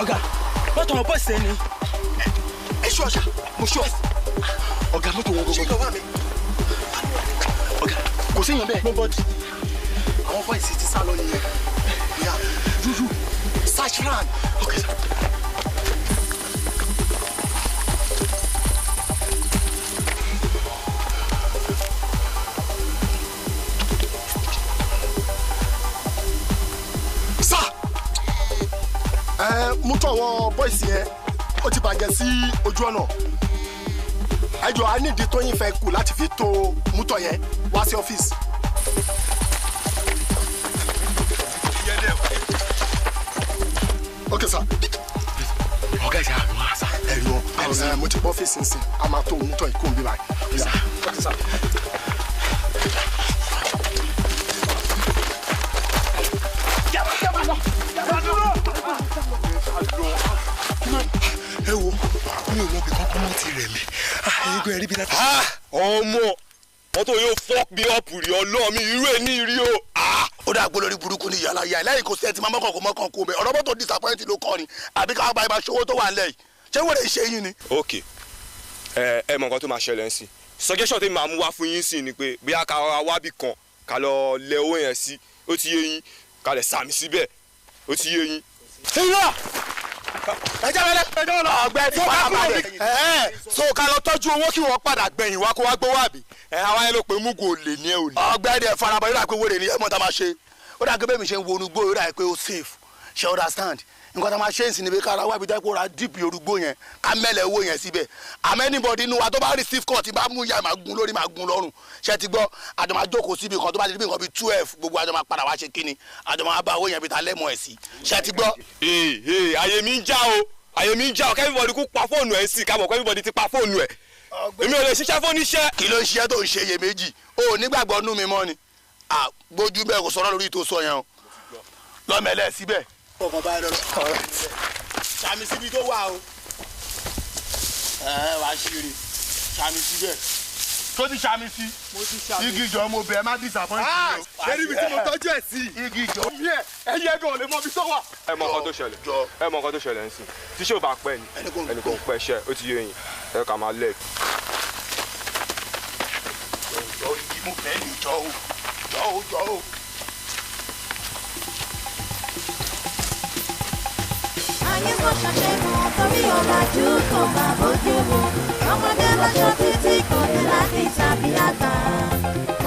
Ọ̀gá, mọ́tò wọn bọ́ọ̀sì ẹni. Ẹ ṣọ́ ọ̀ṣà, mo ṣọ́. Ọ̀gá mọ́tò wọn gbogbo. Ṣé ìjọba mi? Ọ̀gá, kò sí èèyàn bẹ́ẹ̀. Nobody. Àwọn bọ́ọ̀sì ti sá lọ nìyẹn. Yeah, Juju, search round. Okay, sir. Mọ́tò àwọn bọ́ìsì yẹn ó ti bàjẹ́ sí ojú ọ̀nà. Ẹjọ́ a nídìí Tóyìn fẹ́ kù láti fi tó mọ́tò yẹn wá sí ọ́fíìsì. Okay, sir. Ọ̀gá ìṣe àmì wá sá. Ẹ̀rọ mo ti bọ́ ọ́fíìsì nsìn a máa tó mọ́tò yìí kó n bí báyìí. Okay, sir. Ẹ wo mi ò mọ bí kankan mọ́ ti rẹ̀ mí. Ẹ̀yin gan ẹ̀rí bí láti. Ọmọ mọ́tò yóò fọ́ọ̀k bí ọ̀pù rí ọlọ́ọ̀mí irú ẹ̀ ní ìrí o. Ó dà gbọ́ lórí burúkú ní yàrá yà lẹ́yìn kò sẹ́ẹ̀tì máa mọ́kàn kó bẹ́ẹ̀ ọ̀rọ̀ mọ́tò disappoint ló kọ́ ni àbí ká bá ibà ṣòwò tó wà lẹ́yìn ṣé wọ́n lè ṣe yín ni. ok ẹ mọ nǹkan tó máa ṣẹlẹ̀ ń sìn suggestion tí màá mú wá fún yín sìn ni pé bí a ká wábì kan ká lọ lẹ owó yẹn sí ó ti yé yín ká lè sàmì síbẹ̀ ó ti yé yín. ọ̀gbẹ́ni farabalẹ̀ so ká lọ tọ́jú owó kí wọ́n padà gbẹ̀yìn wá kó wá gbowó àbí àwa yẹn ló pé mugu olè ní ẹ ò ní. ọ̀gbẹ́ni ẹ farabalẹ̀ ó dà pé wèrè ni ẹ mọ̀ tá a máa ṣe ó dà pé bẹ́ẹ̀ mi ṣe ń wo onúgbó ó dà pé ó safe ṣe understand nǹkan tá a máa ṣe ń sìn níbi kára wá ibi tó kó ra deep yorùgbó yẹn ká mẹ́lẹ̀ owó yẹn síbẹ̀ àmọ́ anybody inú wa tó bá receive call tí bá mú ìyá máa gun lórí máa gun lọ́rùn ṣe ti gbọ́ àjọ máa jókòó síbi kan tó bá ti di nǹkan bíi 12 gbogbo àjọ máa padà wá ṣe kíni àjọ máa bá owó yẹn bí ta lẹ́mọ̀ ẹ̀ sí ṣe ti gbọ́. àyè mi ń já o àyè mi ń já o kẹ́míbọ̀dì kú pa fóònù ẹ̀ sí kábọ̀ kẹ́míbọ̀dì ti pa fóònù ẹ̀ èmi ò lè ṣiṣẹ́ fóònù iṣẹ́. kí ló ń ṣiṣẹ́ tó ń ṣe iyèméjì o nígbàgbọ́ nú mi mọ́ ni gbójú bẹ́ẹ̀ kò sọ̀rọ̀ lórí tó sọ yẹn o lọ́mẹ̀lẹ́ síbẹ̀. ọkàn bá lọ sàmì síbi tó wà o wà á ṣeré sàmì síbẹ̀ tó ti sàmì sí igi jọ mo bẹ̀ ẹ́ má disappoint mi o. lórí ibi tí mo tọ́jú ẹ̀ sí igi jọ. ẹyẹ gan ò lè mọ ibi tó wà. ẹ mọ nǹkan tó ṣẹlẹ̀ ń sìn tí ṣé ò bá pẹ́ ni ẹnì kan pẹ́ ṣẹ́ ó ti yé yín ẹ kà máa lẹ̀. jọ igi mo fẹ́ ní jọ o. ayé kò ṣàṣẹ́nu torí ọ̀làjú tó bá bójú mu ọmọdé lọ́jọ́ títí kò ní láti tàbí àgbà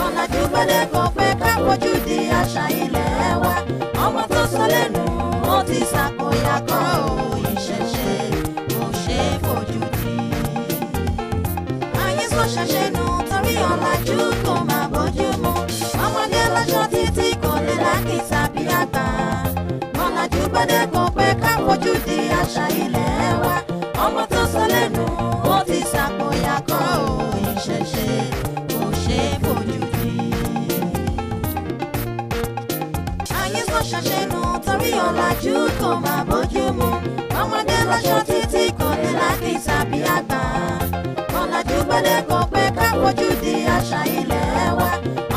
ọ̀làjú gbọ́dọ̀ kò pé ká fojú di àṣà ilẹ̀ wa ọmọ tó sọ lẹ́nu ó ti ṣàkóyakọ́ ìṣẹ̀ṣe kò ṣe é fojú di. ayé kò ṣàṣẹ́nu torí ọ̀làjú tó máa bójú mu ọmọdé lọ́jọ́ títí kò ní láti tàbí àgbà ọ̀làjú gbọ́dọ̀ kò pé ká fojú di àṣà ilẹ̀ wa ọmọ tó sọ lẹ́nu ó ti ṣàkóyakọ́ ìṣẹ̀ṣe kò ṣe é fojú di. ayé kò ṣàṣẹ́nu torí ọ̀làjú kò máa bójú mu ọmọdé lọ́ṣọ́ títí kò ní láti tàbí àgbà ọ̀làjú gbọ́dọ̀ kò pé ká fojú di àṣà ilẹ̀ wa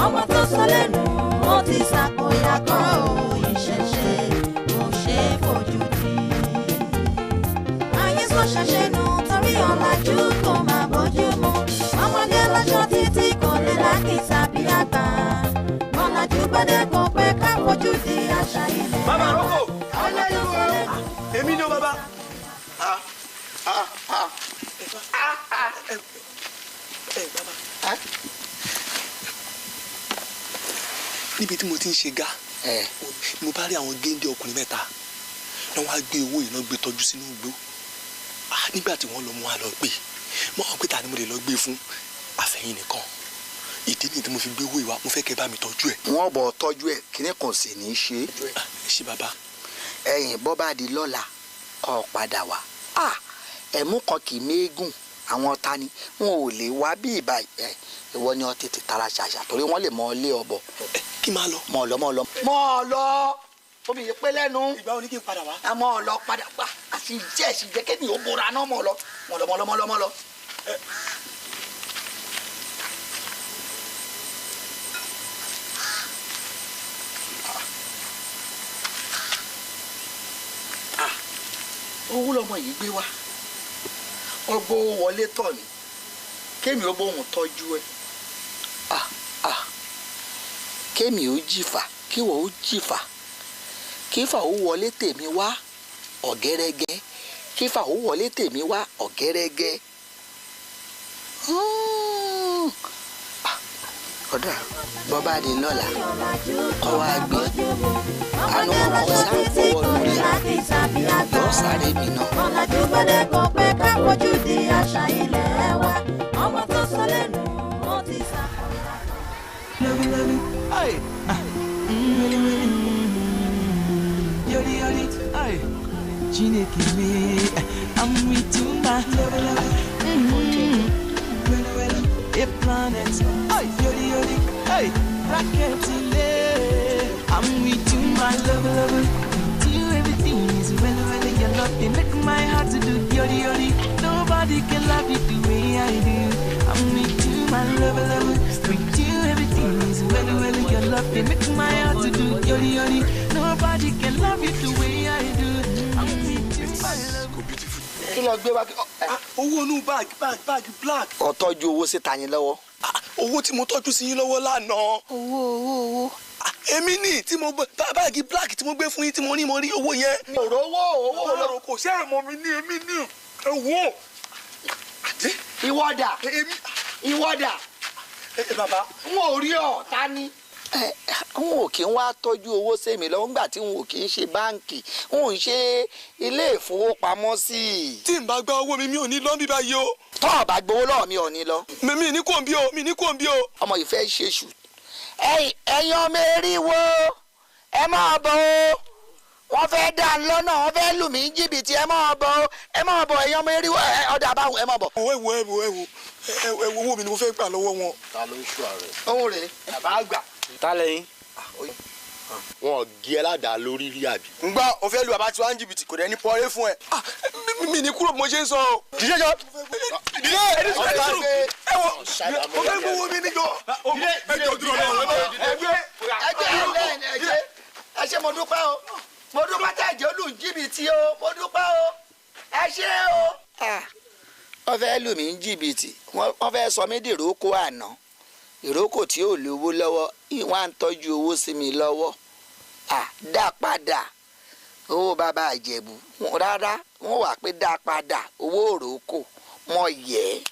ọmọ tó sọ lẹ́nu ó ti ṣàkóyakọ́ ìṣẹ̀ṣe kò ṣe é fojú di. ayé kò ṣàṣẹ́nu torí ọ̀làjú kò máa bójú mu ọmọdé lọ́ṣọ́ títí kò ní láti tàbí àgbà ọ̀làjú gbọ́dọ̀ kò pé ká fojú di àṣà ilẹ̀ wa. Bàbá Roko èmi ni o bàbá. níbi tí mo ti ń ṣe gá mo bá rí àwọn géńdé ọkùnrin mẹ́ta náà wá gbé owó yìí náà gbé tọ́jú sínú igbó nígbà tí wọ́n lọ mú wa lọ gbé mọ́ ọ pé ta ni mo lè lọ gbé fún àfẹ́yìn nìkan ìdí nìyí tí mo fi gbé owó ìwà mo fẹ́ kẹ́ bá mi tọ́jú ẹ̀. wọ́n bọ̀ tọ́jú ẹ̀ kíní kan sì ní í ṣe. ṣé bàbá. ẹ̀yìn bọ́ bá di lọ́la kọ́ ọ padà wá ẹ̀mú kan kì í méégùn àwọn ta ni wọn ò lè wá bí ìbá ìwọ ni ọ tètè tara ṣàṣà torí wọ́n lè mọ ọ lé ọbọ. kí máa lọ. mọ ọ lọ omi yìí pé lẹ́nu. ìgbà wo ni kí n padà wá. mọ ọ lọ padà wá àti jẹ́ kéde ò bora náà mọ ọ lọ mọ lọ. owó lọmọ yìí gbé wá ọgbọ́n wọlé tọ̀ mí kémi ó bóun tọ́jú ẹ kémi ó jìfà kíwọ ó jìfà kífà ó wọlé tèmi wá ọ̀gẹ́rẹ́gẹ́ kífà ó wọlé tèmi wá ọ̀gẹ́rẹ́gẹ́ ọ̀dà bọ́bá di lọ́la kọ́ wá gbé àánú ọkọ̀ sáfọwọ́ lórí yọ sáré mi náà. ọ̀làjú gbọ́dọ̀ kọ pé ká fojú di àṣà ilẹ̀ wa ọmọ tó sọ lẹ́nu ó ti sàkóyà. Chineke me, I'm with you, my love. A planet, yori, hey, rocket, I'm with you, my love. With you, everything is well, your love, they make my heart to do, yori. Nobody can love you the way I do. I'm with you, my love. With you, everything is well, your love, they make my heart to do, yori. Nobody can love you the way I do. I'm with you, my love. kí ló gbé wá kí. owó inú báàgì black. ó tọ́jú owó síta yín lọ́wọ́. owó tí mo tọ́jú sí yín lọ́wọ́ lánàá. owó. èmi ní tí mo gbé báàgì black tí mo gbé fún yín tí mo ní mo rí owó yẹn. owó lọ́rọ̀ kò ṣe é mọ́ mi ní èmi ní owó. ìwọ́dà ìwọ́dà bàbá. n ò rí ọ ta ni. n ò kí ń wá tọ́jú owó sẹ́mi lọ́wọ́ nígbà tí n ò kí ń ṣe báǹkì n ò ń ṣe ilé ìfowópamọ́sí. tí n bá gba owó mi ò ní lọ bí báyìí o. tọ́ ọ bá gbowó lọ́wọ́ mi ò ní lọ. mi ní kò ń bí o. ọmọ yìí fẹ́ ṣe ṣù. ẹ̀yin ọmọ eriwo ẹ máa bọ̀ o wọ́n fẹ́ dá ń lọ́nà wọ́n fẹ́ lù mí jìbìtì ẹ máa bọ̀ ẹ̀yin ọmọ eriwo ọ̀dà àbáwò ẹ máa bọ̀. ẹ wo owó mi ni mo fẹ́ gbà lọ́wọ́ wọn. ta ló ń ṣù ààrẹ. owó rẹ̀ bàbá àgbà. ta lẹ́yìn wọn gé ẹ ládàá lórí rí àbí. ń gbọ́ o fẹ́ lu àbá tí wọ́n ń jìbìtì kò dẹ̀ ní pọ́ọ́rẹ́ fún ẹ. mi ní kúrò mo ṣe ń sọ o. jíjẹ́ jọ. dídé ẹni sọ ẹni sọ ẹ wọ mo fẹ́ gbowó mi níjọ. ẹjọ dúró náà ẹ ṣé mo dúpẹ́ o mo dúpẹ́ tẹ́ ẹ̀jẹ̀ olú jìbìtì o mo dúpẹ́ o ẹ ṣé o. wọ́n fẹ́ lù mí jìbìtì wọ́n fẹ́ sọ mí dìrókò àná ìrókò tí ò lówó lọ́wọ́ ìwọ̀n à ń tọ́jú owó sí mi lọ́wọ́ dá padà owó bàbá àjẹ̀bù rárá wọ́n wà pé dá padà owó òrókò mọ̀ yẹ́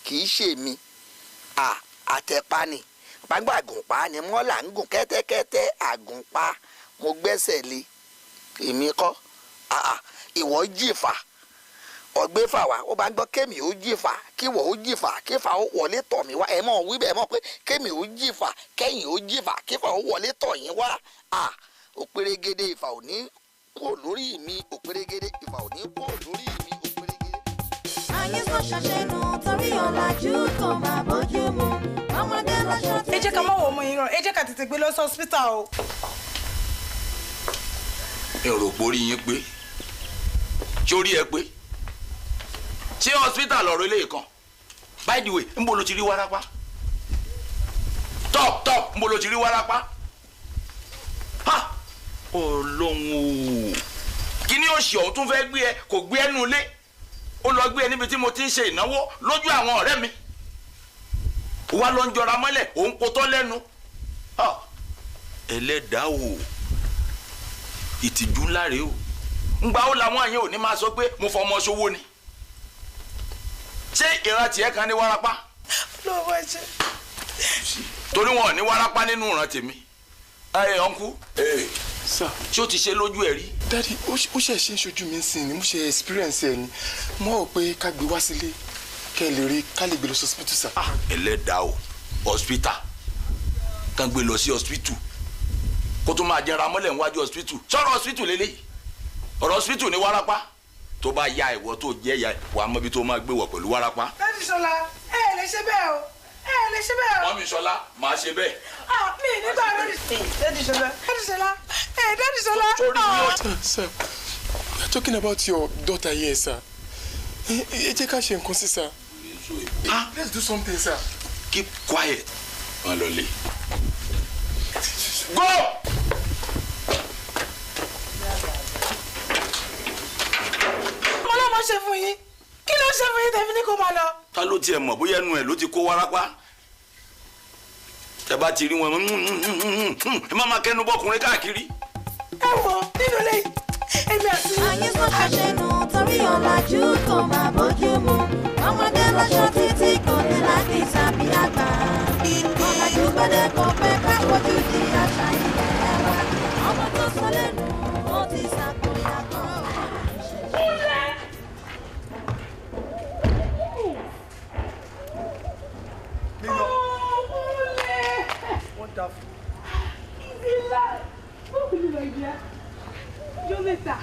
kì í ṣe mi àtẹ̀pá ni gbàgbọ́ àgùnpá ni wọ́n là ń gùn kẹ́tẹ́kẹ́tẹ́ àgùnpá mo gbẹ́sẹ̀ lé èmi kọ́ ìwọ jìfà ọgbẹ́fà wa ó bá ń gbọ́ kémi ó jìfà kíwọ̀ ó jìfà kífà ó wọlé tọ̀ mí wá ẹ̀ mọ̀ wí bẹ́ẹ̀ mọ̀ pé kémi ó jìfà kẹ́yìn ó jìfà kífà ó wọlé tọ̀ yín wá òpèrègèdè ìfà ò ní kó lórí mi òpèrègèdè ìfà ò ní kó lórí mi òpèrègèdè. ayé sọ ṣàṣẹnu torí ọ̀làjú tó máa bójú mu ọmọdé lọ́ṣọ́ tí. ẹ jẹ́ ká má wọ ọmọ yín rán ẹ jẹ́ ká tètè gbé lọ sí hospital o. ẹ rò pé orí yín pé ṣé orí ẹ pé ṣé hospital ọ̀rọ̀ eléyìí kan by the way nbo ló ti rí wárápá top nbo ló ti rí wárápá ha Ọlọ́run o kí ni òṣì ọ̀hún tún fẹ́ gbé ẹ kò gbé ẹnu ilé ó lọ gbé ẹ níbi tí mo ti ń ṣe ìnáwó lójú àwọn ọ̀rẹ́ mi wá ló ń jọra mọ́lẹ̀ òun potọ́ lẹ́nu ẹlẹ́dàá o ìtìjú ńlá rèé o ńgbà ó làwọn àyẹ̀wò ní máa sọ pé mo fọmọ ṣòwò ni ṣé ìran tiẹ̀ kan ní wárápá. lọ́wọ́ ẹ ṣe. torí wọn ò ní wárápá nínú ìran tèmi. ẹ ọ̀nkú. ṣé o ti ṣe lójú ẹ rí. dadi ó ṣe ṣe ṣojú mi sìn ni mo ṣe experience ẹ ni mo rò pé ká gbé wá sílé kẹ́ ẹ lè rí ká lè gbé lọ sí hospital sa. ẹlẹ́dàá o hospital kàn gbé lọ sí hospital kó tó máa jẹra mọ́lẹ̀ níwájú hospital sọ̀rọ̀ hospital lélẹ́yìí ọ̀rọ̀ hospital ní wárápá tó bá ya ìwọ tó jẹ́ ya wàá mọ ibi tó máa gbé wọ̀ pẹ̀lú wárápá. Dádì Ṣọlá ẹ lè ṣe bẹ́ẹ̀ o ẹ lè ṣe bẹ́ẹ̀ o. Mọ́mì Ṣọlá máa ṣe bẹ́ẹ̀. mi nígbà lórí. Dádì Ṣọlá Dádì Ṣọlá. Sir, we are talking about your daughter here, sir. Ẹ jẹ́ ká ṣe nǹkan sí sir. Let's do something, sir. Keep quiet. Má lọ lé. Go. ṣe fún yín kí ló ṣe fún yín tẹ̀fí ní kó máa lọ. ta ló tiẹ̀ mọ̀ bóyá ẹnu ẹ̀ ló ti kó wárápá tẹ bá ti rí wọn ẹ má máa kẹnu bọkùnrin káàkiri. ẹ wo nínú ilé èmi àti. ayé sọ ṣàṣẹnu torí ọ̀làjú kò máa bójú mu ọmọdé lọ́ṣọ́ títí kò ní láti tàbí àgbà ọ̀làjú gbọ́dọ̀ kò pé ká fojú di àṣà ilẹ̀ wa ọmọ tó sọ lẹ́nu ó ti ṣàkóyà kan. Wonderful. Jọ́mẹ́ta.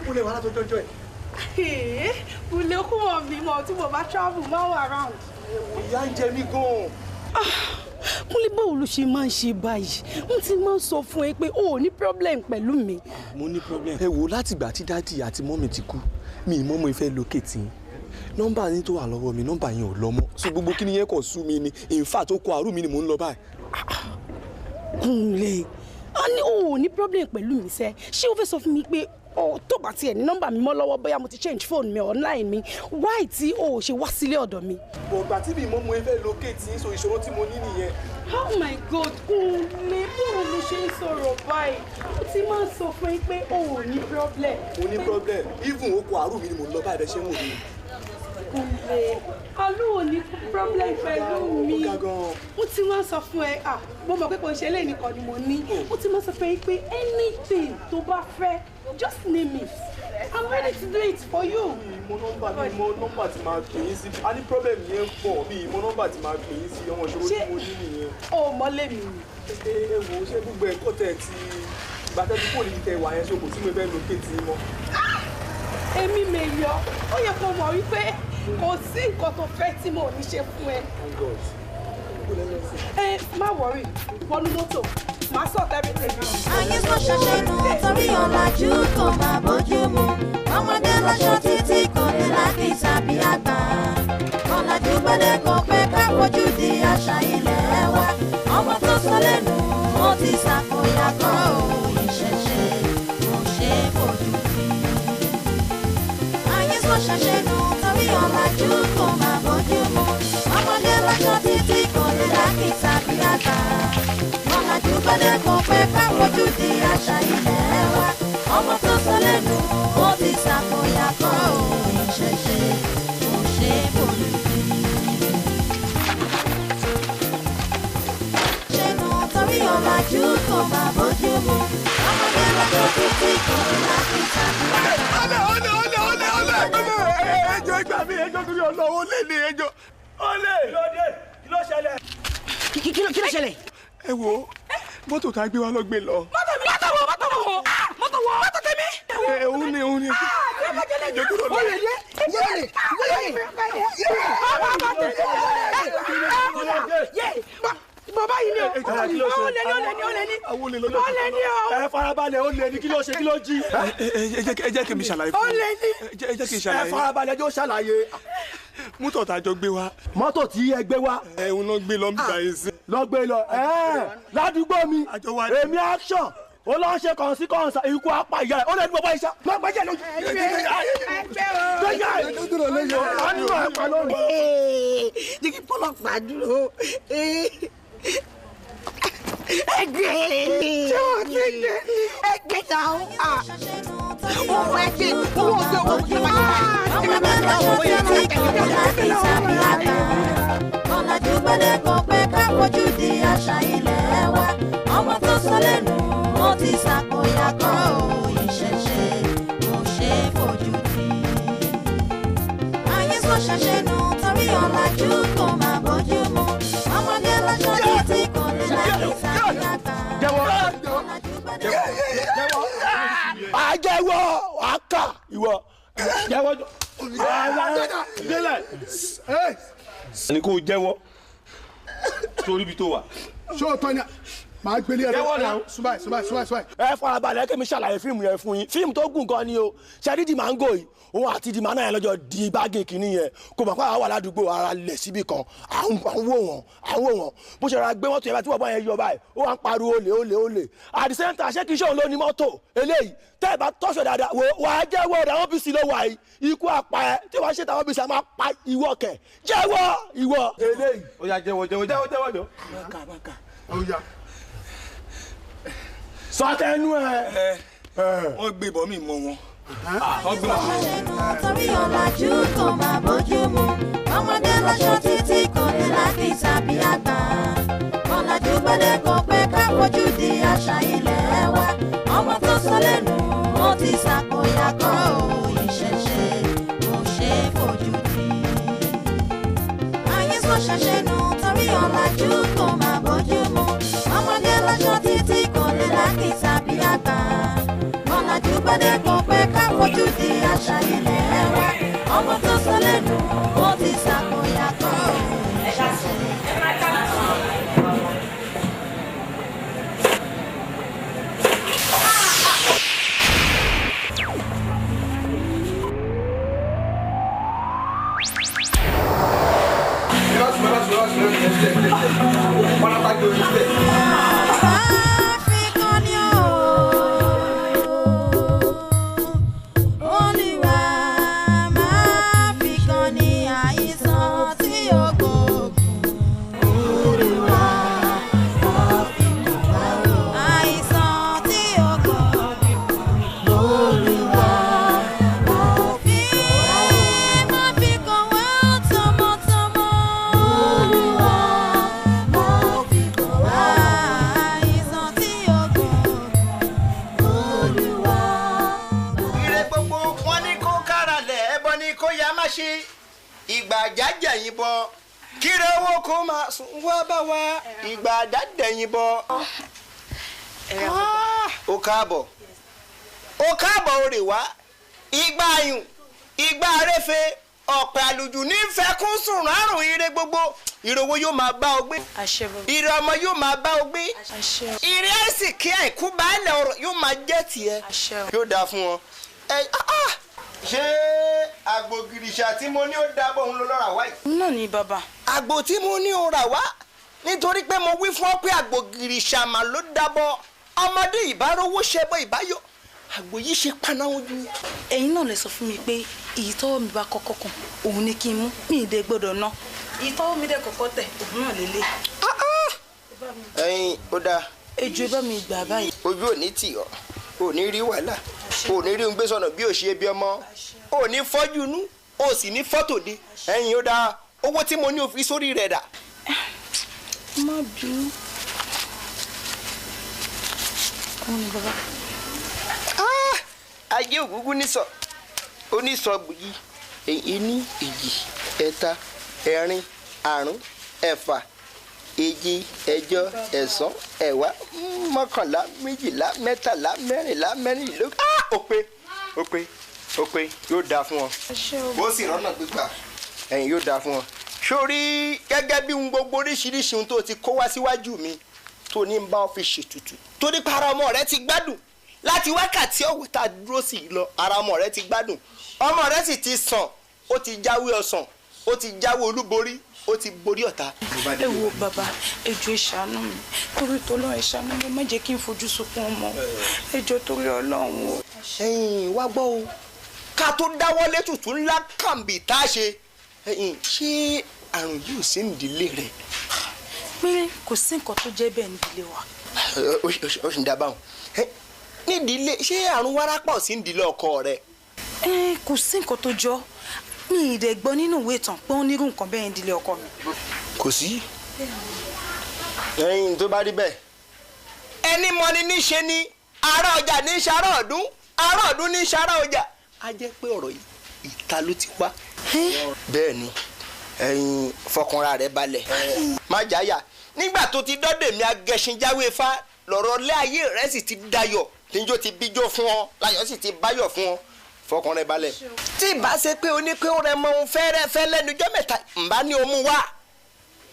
Ule wàhálà tó jọjọ ẹ̀. Ule kú mọ̀ mi mọ̀ tí mo bá travel máa wà round. Ìyà ń jẹ mí gan-an. Kúnlé báwo ló ṣe máa ń ṣe báyìí? Mo ti máa ń sọ fún ẹ pé o ò ní problem pẹ̀lú mi. Mo ní problem. Ẹ wo látìgbà tí dádì àti mọ́mì ti kú, mi ìmọ̀ mo ìfẹ́ locate yín. Nọ́mbà yín tó wà lọ́wọ́ mi, nọ́mbà yín ò lọ mọ́. So gbogbo kí ni yẹn kàn sú mi ni. In fact ó kọ àrùn mi ni mò ń lọ báyìí. Kúnlé, a ní o ò ní problem pẹ̀lú mi sẹ́. Ṣé o fẹ́ sọ fún mi pé tó bá tiẹ̀ ní nọ́mbà mi mọ́ lọ́wọ́ bóyá mo ti change phone mi online mi? Why tí o ò ṣe wá sílé ọ̀dọ̀ mi? Bọ̀gbà tí mi ìmọ̀ mo ìfẹ́ locate yín, so ìṣòro tí mo ní nìyẹn. Oh my God, Kúnlé, báwo ló ṣe ń sọ̀rọ̀ báyìí? Mo ti máa ń sọ fún yín pé o ò ní problem. Mo ní problem. Even ó kọ àrùn mi ni mò ń lọ báyìí bẹ́ẹ̀ ṣe ń wò mí. Kúnlé, alú ò ní problem pẹ̀lú mi. Mo ti máa ń sọ fún ẹ, mo mọ̀ pé kò ń ṣe eléyìí nìkan ni mo ní. Mo ti máa ń sọ fún ẹ pé anything tó bá fẹ́, just name it. I'm ready to do it for you. Mo nọ́mbà tí máa pè yín sí. A ní problem yẹn pọ̀ bí mo nọ́mbà tí máa pè yín sí ọmọ ìṣòro tí mo ní nìyẹn. O mọ́lé mi. Ẹ wo ṣé gbogbo ẹ̀kọ́ tẹ̀ ti gbàtẹ́ tí kò ní tẹ ìwà yẹn ṣokò tí mo fẹ́ locate yín mọ́. Èmi mèyọ, ó yẹ kó mọ̀ wípé kò sí nǹkan tó fẹ́ tí mo ò ní ṣe fún ẹ. Má wọrí, wọnú mọ́tò, màá sọ everything. ayé sọ ṣàṣẹnu torí ọ̀làjú kò máa bójú mu ọmọdé lọ́ṣọ́ títí kò ní láti tàbí àgbà ọ̀làjú gbọ́dọ̀ kò pé ká fojú di àṣà ilẹ̀ wa ọmọ tó sọ lẹ́nu ó ti ṣàkóyà kan ìṣẹ̀ṣe kò ṣe é fojú di. ayé sọ ṣàṣẹnu torí ọ̀làjú kò máa bójú mu ọmọdé lọ́ṣọ́ títí kò ní láti tàbí àgbà ọ̀làjú gbọ́dọ̀ kò pé ká fojú di àṣà ilẹ̀ wa ọmọ tó sọ lẹ́nu ó ti ṣàkóyà kan ìṣẹ̀ṣe kò ṣe é fojú di. ṣẹ́nu torí ọ̀làjú kò máa bójú mu ọmọdé lọ́jọ́ títí kò ní láti tàbí àgbà. Ọlẹ̀ ẹjọ́ ìgbà mi ẹjọ́ torí ọlọ́wọ́ lé ní ẹjọ́. Ọlẹ̀ kí ló ṣẹlẹ̀? Kí ló ṣẹlẹ̀? Ẹ wo mọ́tò tá a gbé wa lọ gbé lọ. Mọ́tò tèmi. Òun ni. Bàbá yìí ni o. Ó lè ní o. Ẹ farabalẹ̀ ó lè ní kí ló ṣe kí ló jí. Ẹ jẹ́ kí mi ṣàlàyé fún Ó lè ní. ẹ jẹ́ kí n ṣàlàyé. Ẹ farabalẹ̀ jó ṣàlàyé. Mọ́tò tá a jọ gbé wa. Mọ́tò tí ẹ gbé wá. Òun ló gbé lọ bí báyìí sí. Lọ gbé lọ. Ládùúgbò mi èmi action ó lọ ṣe kàn sí kàn sá ikú apá ìyá ẹ ó lè ní bàbá iṣẹ́ má gbẹ́jẹ́ lójú. jíkí pọlọpàá dúró ẹgbẹ́ náà owó ẹgbẹ́ owó gbé owó gbé ọmọdé lọ́jọ́ títí kò ní láti tàbí àgbà ọ̀làjú gbọ́dọ̀ kò pé ká fojú di àṣà ilẹ̀ wa ọmọ tó sọ lẹ́nu ó ti ṣàkóyà kan ìṣẹ̀ṣe kò ṣe é fojú di. ayé sọ ṣàṣẹnu torí ọ̀làjú kò máa bójú mu ọmọdé lọ́jọ́ títí kò ní láti tàbí àgbà ọ̀làjú gbọ́dọ̀. àjẹwọ́ àkà ìwọ jẹ́wọ́ délẹ̀ ẹni kò jẹ́wọ́ torí ibi tó wà. ṣé o tọ́ ni màá gbélé ẹ̀rọ jẹ́wọ́ náà. súnmọ́. ẹ farabalẹ̀ kí mi ṣàlàyé fíìmù yẹn fún yín fíìmù tó gùn gan ni o ṣẹ́rídì máńgò yìí òun àti di màánà yẹn lọ́jọ́ di báàgì kìíní yẹn kò mọ̀ pé àwọn wà ládùúgbò ara lẹ̀ síbì kan àwọn wò wọ́n bó ṣe ra gbé mọ́tò yẹn báyìí tí bàbá yẹn yọ báyìí ó wà ń pariwo olè at the same time ṣé kì í ṣe òun ló ní mọ́tò eléyìí tẹ́ ẹ bá tọ́ṣọ̀ dáadáa wà á jẹ́wọ́ ọ̀dà àwọn bísí ló wà yìí ikú àpá ẹ tí wàá ṣètò àwọn bísí a máa pa ìwọ kẹ̀ jẹ́wọ́ ìwọ eléyìí. ó yá jẹ́wọ́ jọ. sọtẹnu ẹ. wọ́n gbé bọ́ mi mọ́ wọn. torí ọ̀làjú tó máa bójú mu ọmọdé lọ́ṣọ títí kò ní láti tàbí àgbà ọ̀làjú gbọ́dẹ̀ kò pé ká fojú di àṣà ilẹ̀ wa ọmọ tó sọ lẹ́nu ó ti ṣàkóyakọ́ ìṣẹ̀ṣe kò ṣe é fojú di. ayé sọ ṣẹ̀ṣẹ̀ nù torí ọ̀làjú tó máa bójú mu ọmọdé lọ́ṣọ títí kò ní láti tàbí àgbà ọ̀làjú gbọ́dẹ̀ kò pé ká fojú di àṣà ilẹ̀ wa ọmọ tó sọ lẹ́nu ó ti ṣàkóyakọ́ ìṣẹ̀ṣe. ìgbà àjájà yín bọ kíre owó kó máa sùn wá bá wa ìgbà àjájà yín bọ. ó káàbọ̀ òrè wá ìgbà ayùn ìgbà arẹ́fẹ́ ọ̀pẹ àlùjù nífẹ̀ẹ́ kún sùn rárùn ire gbogbo ìrówó yóò máa bá ọ gbé ire ọmọ yóò máa bá ọ gbé ire ẹ̀sìn kí àìkú baálẹ̀ ọ̀rọ̀ yóò máa jẹ́ tiẹ̀ yóò dáa fún wọn. ṣé àgbò gìrìṣà tí mo ní ó dábọ̀ òun ló lọ́ra wá yìí. náà ni bàbá. àgbò tí mo ní ó rà wá nítorí pé mo wí fún ọ pé àgbò gìrìṣà mà ló dábọ̀ ọmọdé ìbárowó ṣẹbọ ìbáyọ àgbò yìí ṣe paná ojú. ẹ̀yin náà lè sọ fún mi pé èyí tọ́wọ́ mi bá kọ́kọ́ kàn òun ni kí n mú mi ì dé gbọ́dọ̀ ná èyí tọ́wọ́ mi dẹ̀ kọ́kọ́ tẹ̀ òun náà lélẹ̀. ẹ̀yin ó dáa. ejò bá mi gbà báyìí. ojú ò ní tì ọ́ ò ní rí wàhálà ò ní rí ń gbé sọ̀nà bí ò ṣe bí ọmọ ò ní fọ́jú inú ò sì ní fọ́tò dé ẹ̀yin ó dáa owó tí mo ní òfin sórí rẹ̀ dà. má bínú. òun ni bàbá. ajé ògúngún nísọ onísọ gbòógì ení èjì ẹ̀ta ẹ̀rin àrún ẹ̀fà èje ẹ̀jọ ẹ̀sán ẹ̀wá mọ́kànlá méjìlá mẹ́tàlá mẹ́rìnlá mẹ́rìnlélógún ó pé yóò dáa fún ọ bó sì rọ́nà gbígbà ẹ̀yìn yóò dáa fún ọ. sórí gẹ́gẹ́ bí ohun gbogbo oríṣiríṣi ohun tó ti kó wá síwájú mi tó ní bá ọ fi ṣètùtù torí pé ara ọmọ rẹ ti gbádùn láti wákàtí ọ̀wọ̀ tá a dúró sí i lọ ara ọmọ rẹ ti gbádùn ọmọ rẹ sì ti sàn ó ti jáwé ọsàn ó ti jáwé olúborí ó ti borí ọ̀tá. ẹ wo bàbá ẹjọ ìṣàánú mi torí tọlọ́run ìṣàánú mi má jẹ́ kí n fojú sunkún ọmọ ẹjọ torí Ọlọ́run o. ẹ̀yin wá gbọ́ o ká tó dáwọ́ létùtù ńlá kàǹbì tá a ṣe ṣé àrùn yìí ò sí nídìílé rẹ. pé kò sí nǹkan tó jẹ́ bẹ́ẹ̀ nídìílé wa. ó sì ń dábàá o nídìílé ṣé àrùn wárápá ò sí nídìílé ọkọ rẹ. kò sí nǹkan tó jọ mi ì dẹ̀ gbọ́ nínú ìwé ìtàn pé wọ́n nírú nǹkan bẹ́ẹ̀ nídìílé ọkọ mi. kò sí. ẹ̀yin tó bá rí bẹ́ẹ̀ ẹni mọ́ni níṣe ni ará ọjà ní sara ọdún ará ọdún ní sara ọjà á jẹ́ pé ọ̀rọ̀ yìí ìta ló ti wá. bẹ́ẹ̀ ni ẹ̀yin fọkànra rẹ̀ balẹ̀ má jáyà nígbà tó ti dọ́dẹ̀ mi agẹṣinjáwé fá lọ́rọ̀ lé ayé rẹ̀ sì ti dayọ̀ níjó ti bíjó fún ọ láyọ̀ sì ti báyọ̀ fún ọ fọkàn rẹ balẹ̀. tí ìbá ṣe pé o ní pé ó rẹ mọ ohun fẹ́rẹ́fẹ́ lẹ́nujọ́ mẹ́ta ǹbá ní o mú wá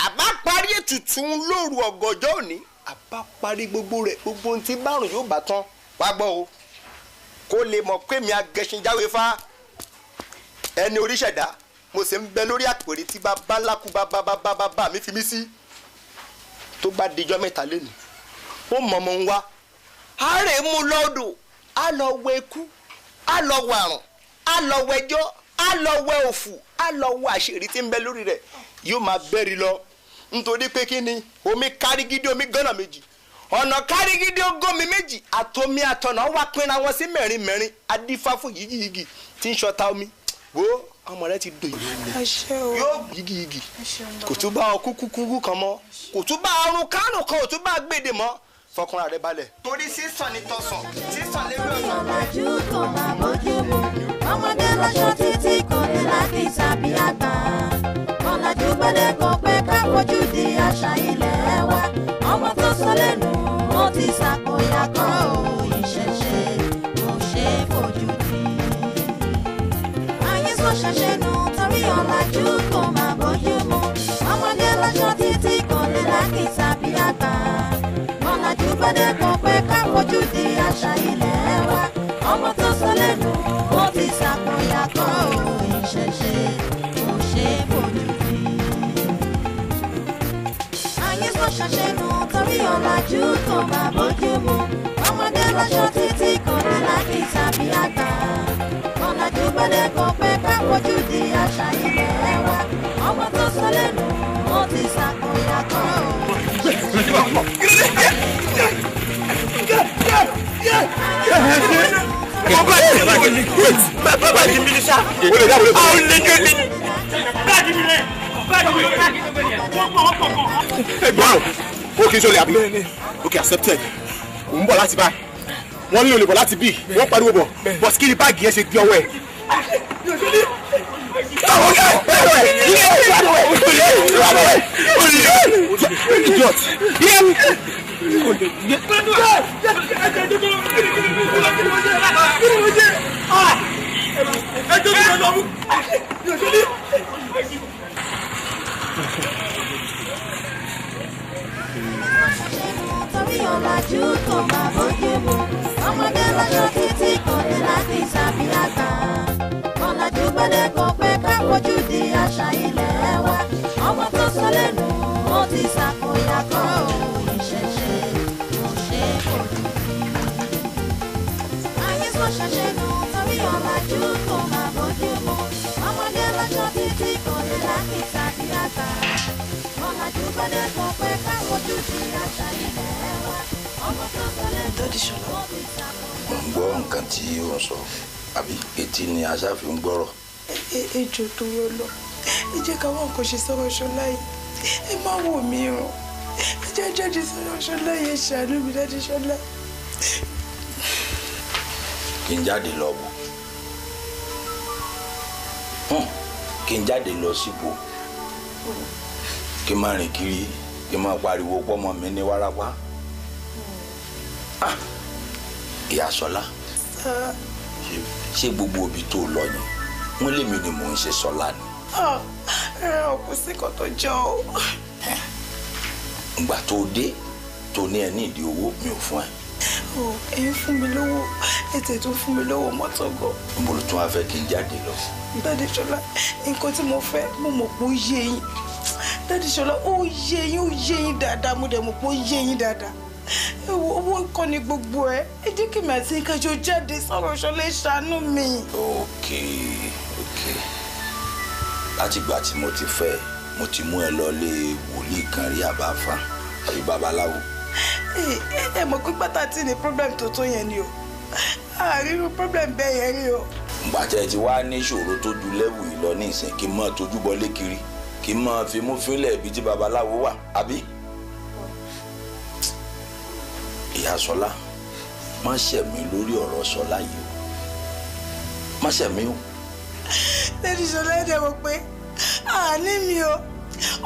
àbá parí ètùtù lóru ọ̀gànjọ́ òní àbá parí gbogbo rẹ̀ gbogbo ohun tí bárùn yóò bá tán wá gbọ́ o kó lè mọ̀ pé mi agẹṣinjáwé fá ẹni oríṣẹ̀dá mo sì ń bẹ lórí àpèrè tí bàbá ńláku bàbá mi fi mí sí tó bá dijọ́ mẹ́ta lẹ́nu ó mọ̀mọ́ ń wá á rè mú lọ́dọ̀ á lọ wẹ ikú á lọ wẹ àrùn á lọ wẹjọ́ á lọ wẹ òfù á lọ wẹ àṣírí tí ń bẹ lórí rẹ̀ yóò máa bẹ́rí lọ nítorí pé kí ni omi kárígídí omi gánà méjì ọ̀nà kárígídí ogómi méjì àtomi àtọ̀nà wá pinra wọn sí mẹ́rin adífá fún yígiyígi tí ń ṣọta omi wo ọmọ rẹ ti dò yóò yígiyígi kò tún bá ọ kúkúkú kan mọ́ kò tún bá ọrùn kánù kan ò tún bá gbèdè mọ́ fọkànra rẹ balẹ̀. torí sísàn ni tọ̀sán sísàn lè rí ọ̀sán. ọ̀làjú kò máa bójú mu ọmọdé lọ́ṣọ́ títí kò ní láti tàbí àgbà ọ̀làjú gbọ́dọ̀ kò pé ká fojú di àṣà ilẹ̀ wa ọmọ tó sọ lẹ́nu ó ti ṣàkóyakọ́ ìṣẹ̀ṣe kò ṣe é fojú di. ayé sọ ṣẹ̀ṣẹ̀ nù torí ọ̀làjú kò máa bójú mu ọmọdé lọ́ṣọ́ títí kò ní láti tàbí àgbà ọ̀làjú gbọ́dọ̀ kò pé ká fojú di àṣà ilẹ̀ wa ọmọ tó sọ lẹ́nu ó ti ṣàkóyakọ́ ìṣẹ̀ṣe kò ṣe é fojú di. ayé sọ ṣẹ̀ṣẹ̀ nù torí ọ̀làjú kò máa bójú mu ọmọdé lọ́ṣọ́ títí kò ní láti tàbí àgbà ọ̀làjú gbọ́dọ̀ kò pé ká fojú di àṣà ilẹ̀ wa ọmọ tó sọ lẹ́nu ó ti ṣàkóyakọ́ ó kì í ṣọlẹ̀ àbí ok accepted òun bọ̀ láti báyìí wọ́n ní olè bọ̀ láti bí wọ́n pariwo bọ̀ but kí ni báàgì yẹn ṣe gbé ọwọ́ ẹ̀. Idiot. torí ọ̀làjú kò máa bójú mu ọmọdé lọ́ṣọ́ títí kò ní láti tàbí àgbà ọ̀làjú gbọ́dọ̀ kò pé ká fojú di àṣà ilẹ̀ wa ọmọ tó sọ lẹ́nu ó ti ṣàkóyakọ́ ìṣẹ̀ṣe kò ṣe é fojú di. ayé sọ ṣẹ̀ṣẹ̀ nù torí ọ̀làjú kò máa bójú mu ọmọdé lọ́ṣọ́ títí kò ní láti tàbí àgbà ọ̀làjú gbọ́dọ̀ kò pé ká fojú di àṣà ilẹ̀ wa ọmọ tó sọ lẹ́nu ó ti ṣàkóyakọ́. mo ń gbọ́ nǹkan tí ó ń sọ àbí etí ni aṣáfi ń gbọ́rọ̀. ejò tó yọ lọ ẹ jẹ́ ká wá nǹkan ṣe sọ̀rọ̀ ṣọlá yìí ẹ má wò mí o ẹ jẹ́ jáde sọ̀rọ̀ ṣọlá yìí ẹ ṣàánú mi dájú ṣọlá. kí n jáde lọ bò kí n jáde lọ síbò kí n má rìn kiri kí n má pariwo pọ́mọ mi ní wárápá. ìyá Ṣọlá ṣé gbogbo òbí tó lọ yẹn wọn lèmi ni mò ń ṣe Ṣọlá ni. kò sí kan tó jọ o. ìgbà tó dé tó ní ẹ ní ìdí owó mi ò fún ẹ. ẹ̀yin fún mi lówó ètò ètò fún mi lówó mọ́tò gan. mo tún wá fẹ́ kí n jáde lọ. Dádì Ṣọlá nǹkan tí mo fẹ́ mo mọ̀ pé ó yé yín Dádì Ṣọlá ó yé yín dáadáa mo dẹ̀ mọ̀ pé ó yé yín dáadáa owó kọ́ ni gbogbo ẹ jẹ́ kí mi àti nǹkan jọ jáde sọ̀rọ̀ Ṣọlá ṣàánú mi. ok láti ìgbà tí mo ti fẹ́ mo ti mú ẹ lọ lé wòlíì kan rí àbáfà àbí babaláwo. ẹ mọ̀ pé pátá tí ní problem tó yẹn ni o àríwú problem bẹ́ẹ̀ yẹn rí o. gbàtẹ́ ti wá ní ìṣòro tó ju lẹ́wù yìí lọ ní ìsìn kí n máa tójú bọlé kiri kí n máa fi mú fílẹ̀ ibi tí babaláwo wà àbí. ìyá Ṣọlá má ṣẹ̀mí lórí ọ̀rọ̀ Ṣọlá yìí o má ṣẹ̀mí o. Dádì Ṣọlá ẹ̀dẹ̀ wò pé àní mi o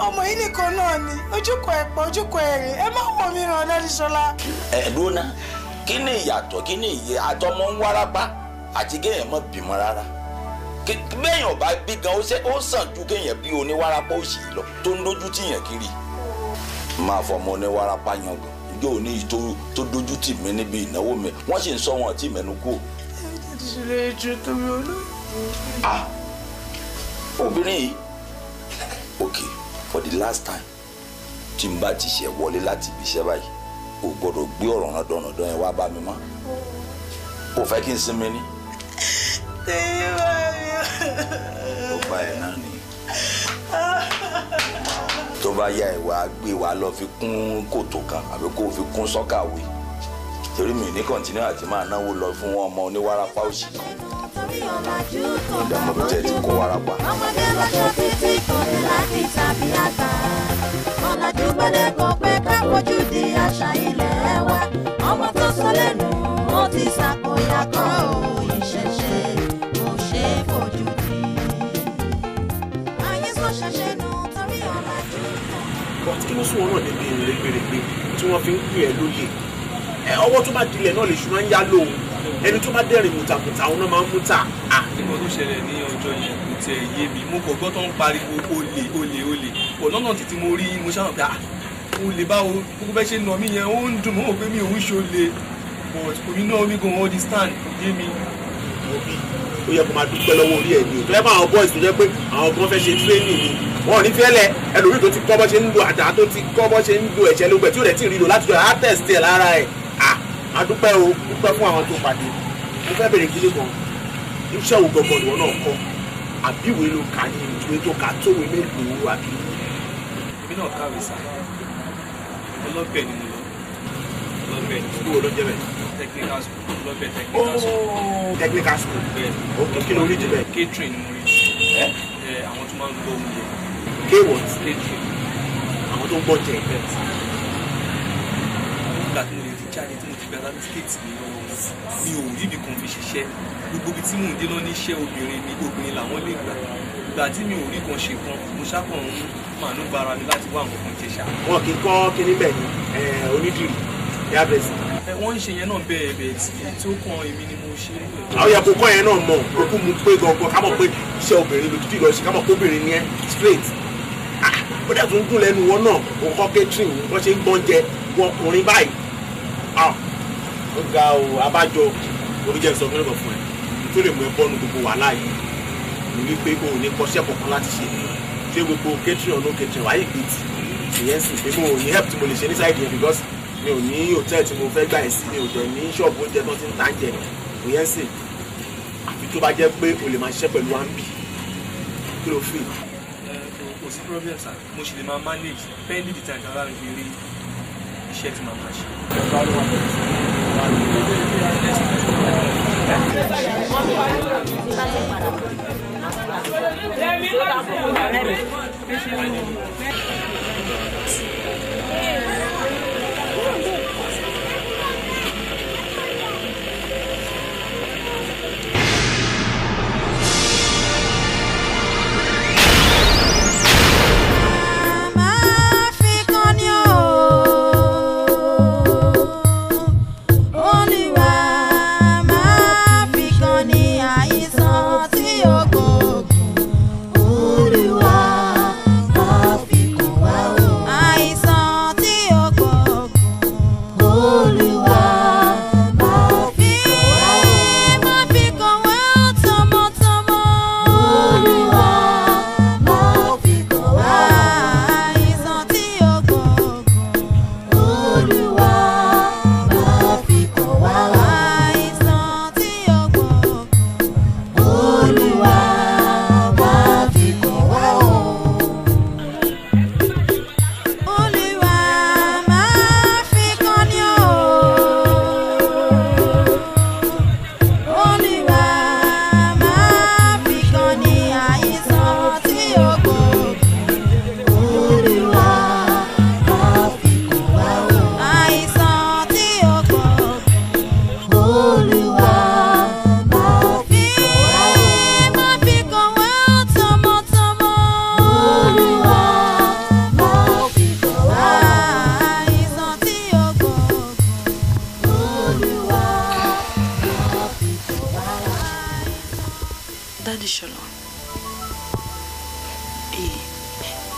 ọmọ yìí nìkan náà ni ojúkọ ẹ̀pọ̀ ojúkọ ẹ̀rìn ẹ má wọ̀ mí ràn Dádì Ṣọlá. ẹ̀ẹ́dúnà kí ni ìyàtọ̀ kí ni ìyẹ àtọmọ ń wárápá àti kéèyàn mọ̀ bímọ rárá béèyàn bá bí gan ó sàn ju kéèyàn bí oníwárápá òsì lọ tó ń lójú tìyàn kiri máa fọmọ oníwárápá yan gan ìjọ òní tó dójú tì mí níbi ìnáwó mi wọ́n sì ń sọ wọn tí mẹ́nu kú. Dádì Ṣọlá ẹjọ́ torí olóògùn. obìnrin yìí okay for the last time tí n bá ti ṣe wọlé láti ibi iṣẹ́ báyìí o gbọ́dọ̀ gbé ọ̀rọ̀ náà dọ̀nàdọ̀ yẹn wá bá mi mọ́ o fẹ́ kí n sinmi ní. ó bá ẹ náà ni tó bá yá ẹ wá gbé wa lọ fi kún kòtò kan àbí kó o fi kún sọ́kàwé torí mi ní kọ́ńtínú àti máa náwó lọ fún ọmọ oníwárapá òsì kan ìdààmú bí tẹ́ ti kó wárapá. ọmọdé lọ́jọ́ títí kò ní láti tàbí àgbà ọ̀làjú gbọ́dẹ̀ kọ pé ká fojú di àṣà ilẹ̀ wa ọmọ tó sọ lẹ́nu ó ti ṣàkóyà kan ò ìṣẹ̀ṣe kò ṣe é fojú di. ayé sọ ṣẹ̀ṣẹ̀ nù torí ọ̀làjú kan. bọ́t kí ló sún wọn náà débi ìrẹ́gbẹ̀rẹ̀gbẹ̀ tí wọ́n fi ń pè ẹ́ lóye ọwọ́ tó bá dilẹ̀ náà lè ṣùgbọ́n ń yá lóhùn ẹni tó bá dẹ́rìn mùtàmùtà àwọn náà máa ń múta. nǹkan tó ṣẹlẹ̀ ní ọjọ́ yẹn kò tiẹ̀ yé mi mo kò gbọ́ tó ń pariwo olè olè olè pọ̀ lọ́nà títí mo rí mo ṣáà pé olè báwo gbogbo bẹ́ẹ̀ ṣe nà mí yẹn ó ń dùn mọ́ pé mi ò ń ṣolè but omi náà omi gan all the stand kò yé mi. òbí ó yẹ kó máa dúpẹ́ lọ́wọ́ orí ẹ̀ ni tó yẹ kó àwọn boys tó jẹ́ pé àwọn kan fẹ́ ṣe training ni wọn ò ní fẹ́lẹ̀ ẹlòmíì tó ti kọ́ bọ́ ṣe ń lo àdá tó ti kọ́ bọ́ ṣe ń lo ẹ̀jẹ̀ lógbẹ̀ tí ò rẹ̀ tí ì rí lò láti jọ á test ẹ̀ lára ẹ̀ adúpẹ́ o dúpẹ́ fún àwọn tó pàdé mo fẹ́ bèrè kílé kan iṣẹ́ wo gbọ̀ngàn ìwọ náà kọ́ àbí ìwé ló kà ní ìwé tó kà tó ìwé mélòó àbí. èmi náà kàwé sá ọlọ́bẹ̀ ni mo lọ ọlọ́bẹ̀ ni. ìwé ló jẹ́ bẹ́ẹ̀. technical school ọlọ́bẹ̀ technical school. technical school bẹ́ẹ̀ ok kí ló rí jù bẹ́ẹ̀. catering ni mo rí àwọn tó máa ń gbọ́ oúnjẹ. k-what catering. àwọn tó ń gbọ́ jẹ. nígbà tí mo lè fi jáde tí mo ti gba certificate mi lọ́wọ́ mi ò rí ibi kan fi ṣiṣẹ́ gbogbo ibi tí mò ń dé lọ ní iṣẹ́ obìnrin ni obìnrin làwọn lè gbà ìgbà tí mi ò rí kan ṣe kan mo ṣàkàn ń màánú bara mi láti wá nǹkan kan jẹ ṣá. wọn kì í kọ́ kíní bẹ́ẹ̀ ni onídìrí yàbẹ̀sì. wọ́n ń ṣe yẹn náà bẹ́ẹ̀ bẹ́ẹ̀ tí ó kan èmi ni mo ṣe. àwọn yẹ kó kọ́ yẹn náà mọ̀ okú mu pé gangan ká mọ̀ pé iṣẹ́ obìnrin ló dídì lọ ṣe ká mọ̀ pé obìnrin ni ẹ́ straight. ó dẹ̀ tún dùn lẹ́nu wọn náà kó kọ́ catering wọ́n ṣe ń gbọ́n jẹ wọn ọkùnrin báyìí. ó ga o abájọ oníjẹ sọ fún ẹ tó lè mú ẹ bọ́nu gbogbo wàhálà yìí ní wípé o ò ní kọ́ṣẹ́ kankan láti ṣe ṣé gbogbo catering ọ̀nà catering wáyé gbé tì ìyẹn sì pé mo ò ní help tí mo lè ṣe ní side yẹn because mi ò ní hòtẹ́ẹ̀lì tí mo fẹ́ gbà ẹ̀ sí mi ò dẹ̀ ní ṣọ́ọ̀bù oúnjẹ tó ti ń tà ń jẹ ìyẹn sì àfi tó bá jẹ́ pé o lè máa ṣiṣẹ́ pẹ̀lú ambi kí ló fi. kò sí problem sir mo ṣì lè máa manage pending the time kára mi fi rí iṣẹ́ tí màá máa ṣe.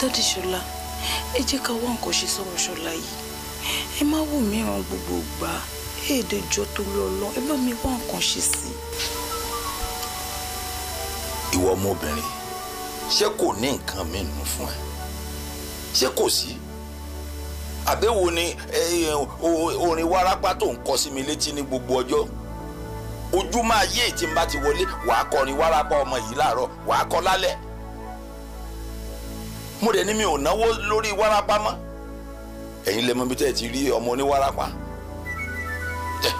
Dádì Ṣọlá, ẹ jẹ́ ká wá nǹkan ṣe sọ̀rọ̀ Ṣọlá yìí. Ẹ má wò mí ràn gbogbo ìgbà. Èdè jọ tó lọ lọ, ẹ bá mi wá nǹkan ṣe sí. Ìwọ ọmọbìnrin, ṣé kò ní nǹkan mi nù fún ẹ ṣé kò sí àbẹ̀wò ni orin wárápá tó ń kọ sí mi létí ní gbogbo ọjọ́ ojú máa yé tí n bá ti wọlé wàá kọrin wárápá ọmọ yìí láàárọ̀ wàá kọ lálẹ́ mo dẹ̀ ní mi ò náwó lórí wárápá mọ́ ẹ̀yin lẹ́mọ bí tẹ́ ẹ ti rí ọmọ oníwárápá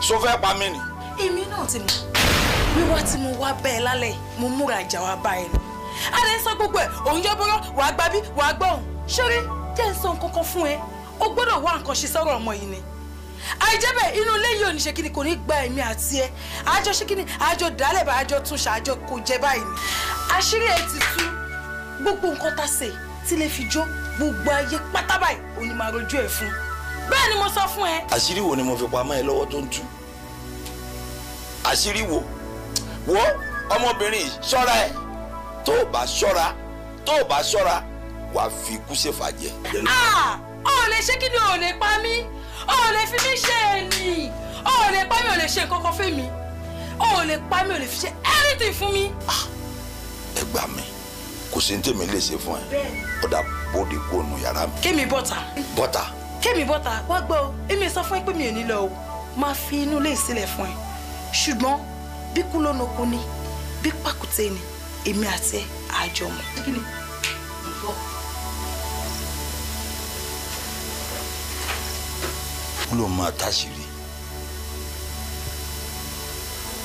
sọ fẹ́ pa mí ni. èmi náà ti mọ̀ wíwá tí mo wá bẹ́ẹ̀ lálẹ́ mo múra ìjà wá bá ẹ ni adé sọ gbogbo ẹ òun yọ bọ́rọ́ wàá gbá bí wàá gbọ́ òun ṣeré jẹ́ ń sọ nǹkan kan fún ẹ o gbọ́dọ̀ wá nǹkan ṣe sọ́rọ̀ ọmọ yìí ni àìjẹ́bẹ̀ inú ilé yìí ò ní ṣe kíni kò ní gba èmi àti ẹ àjọ ṣe kíni àjọ dálẹ̀ bá àjọ tún ṣàjọ kò jẹ báyìí ni àṣírí ẹ ti tú gbogbo nǹkan tá ṣe tí lè fi jó gbogbo ayé pátá báyìí òní máa rojú ẹ fún bẹ́ẹ̀ ni mo sọ fún ẹ. àṣírí wo ni mo fi pamọ́ ẹ lọ́wọ́ tó ń tú àṣírí wo ọmọbìnrin ṣọ́ra ẹ tó o bá ṣọ́ra wàá fi ikú ṣèfàjẹ́. o ò lè ṣe kí ni o ò lè pa mí o ò lè fi mí ṣe ẹni o ò lè pa mí o lè ṣe nǹkan kan fún mi o ò lè pa mí o lè fi ṣe anything fún mi. ẹ gbà mí kò sí ní tèmi lè ṣe fún ẹ ó dà bóde kó nu yàrá mi. kémi bọ́tà. bọ́tà. kémi bọ́tà wá gbọ́ o èmi sọ fún ẹ pé mi ò ní lọ o máa fi inú ilé ìsílẹ̀ fún ẹ ṣùgbọ́n bí kú ló noko ni bí pàkúté ni èmi àti ẹ àjọmọ. ló máa táṣìírí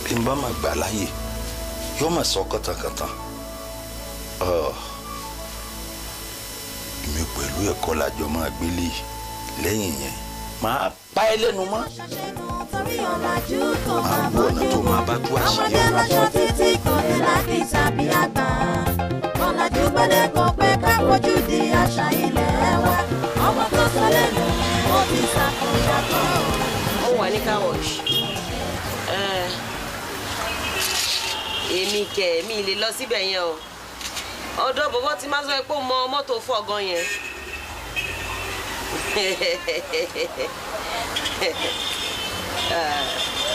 bí n bá máa gbà láàyè yóò máa sọ kàtàkàtà èmi pẹ̀lú ẹ̀kọ́ làjọ máa gbélé lẹ́yìn yẹn máa pa ẹ́ lẹ́nu mọ́ máa wọ ọ̀nà tó máa bá tú àṣírí ẹ̀. ọmọdé lọ́ṣọ́ títí kò ní láti tàbí àgbà ọ̀làjú gbọ́dẹ̀ kọ pé ká fojú di àṣà ilẹ̀ wa ọmọ tó sọ lẹ́nu ó ti ṣàkóṣàkó. ó wà ní car wash èmi kẹ̀ mi lè lọ síbẹ̀ yẹn o ọ̀dọ̀ bọ̀bọ̀ ti máa sọ pé ó mọ mọ́tò fọ́ gan yẹn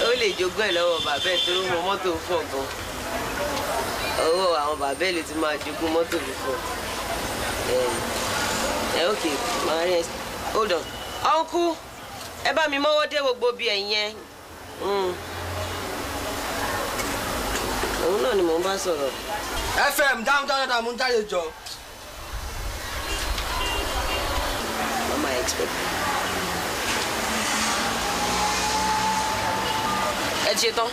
ó lè jogún ẹ̀ lọ́wọ́ bàbá ẹ̀ tó ló mọ mọ́tò fọ́ gan owó àwọn bàbá ẹ̀ lè ti máa jogún mọ́tò fífọ́ ok hold on uncle ẹ bá mi mọ́wọ́ dé gbogbo bí ẹ̀yìn yẹn òun náà ni mò ń bá sọ̀rọ̀. fm dáadáa mo ń jáde jọ. mama expect. ẹ ti ṣe tán.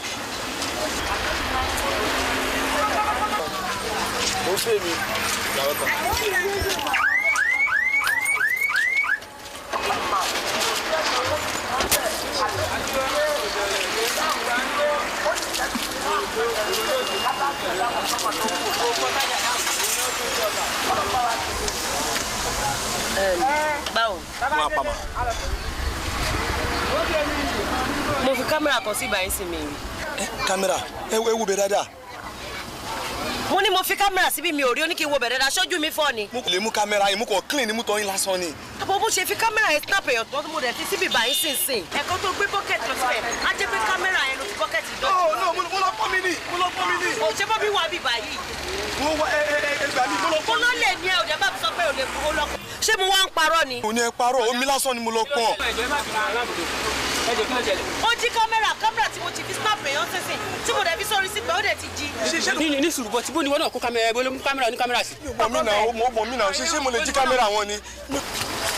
ó fẹ́ mi ìyàwó kan. báwo. wọn apá ma. mo fi kámẹ́rà kan sí ìbáyìí sí mi rí. kámẹ́rà ẹ wo bẹ dáadáa. mo ní mo fi kámẹ́rà síbi mi ò rí oníkì wo bẹ̀ dáadáa ṣojú mi fọ́ ni. mo lè mú kámẹ́rà yìí mo kàn clean ní mú tọyín lásán ni. àbọ̀ bó ṣe fi kámẹ́rà yẹn snap èèyàn tó mo dẹ̀ ti síbi ìbáyìí sínsìn. ẹ̀kọ́ tó gbé bọ́kẹ̀tì lọ síbẹ̀ á jẹ́ pé kámẹ́rà yẹn ló fi bọ́kẹ̀tì dọ́jú. mo lọ pọ́ mi ní. ò ṣe bọ́ bí wà bí báyìí. mo lọ lè ní ẹ òde bá mi sọ pé ò lè kó lọ. ṣé mo wá ń parọ́ ni. mo ní ẹ parọ́ omi lásán ni mo lọ pọ́n. ó jí kámẹ́rà tí mo ti fi snap èèyàn sínsìn tí mo dẹ̀ fi sórí síbẹ̀ ó dẹ̀ ti jí. ní sùrùbọ̀ tí bó ni wọ́n náà kó kámẹ́rà ẹgbẹ́ ló mú kámẹ́rà ní kámẹ́rà sí. mo mọ̀ mí náà ṣé mo lè jí kámẹ́rà wọn ni.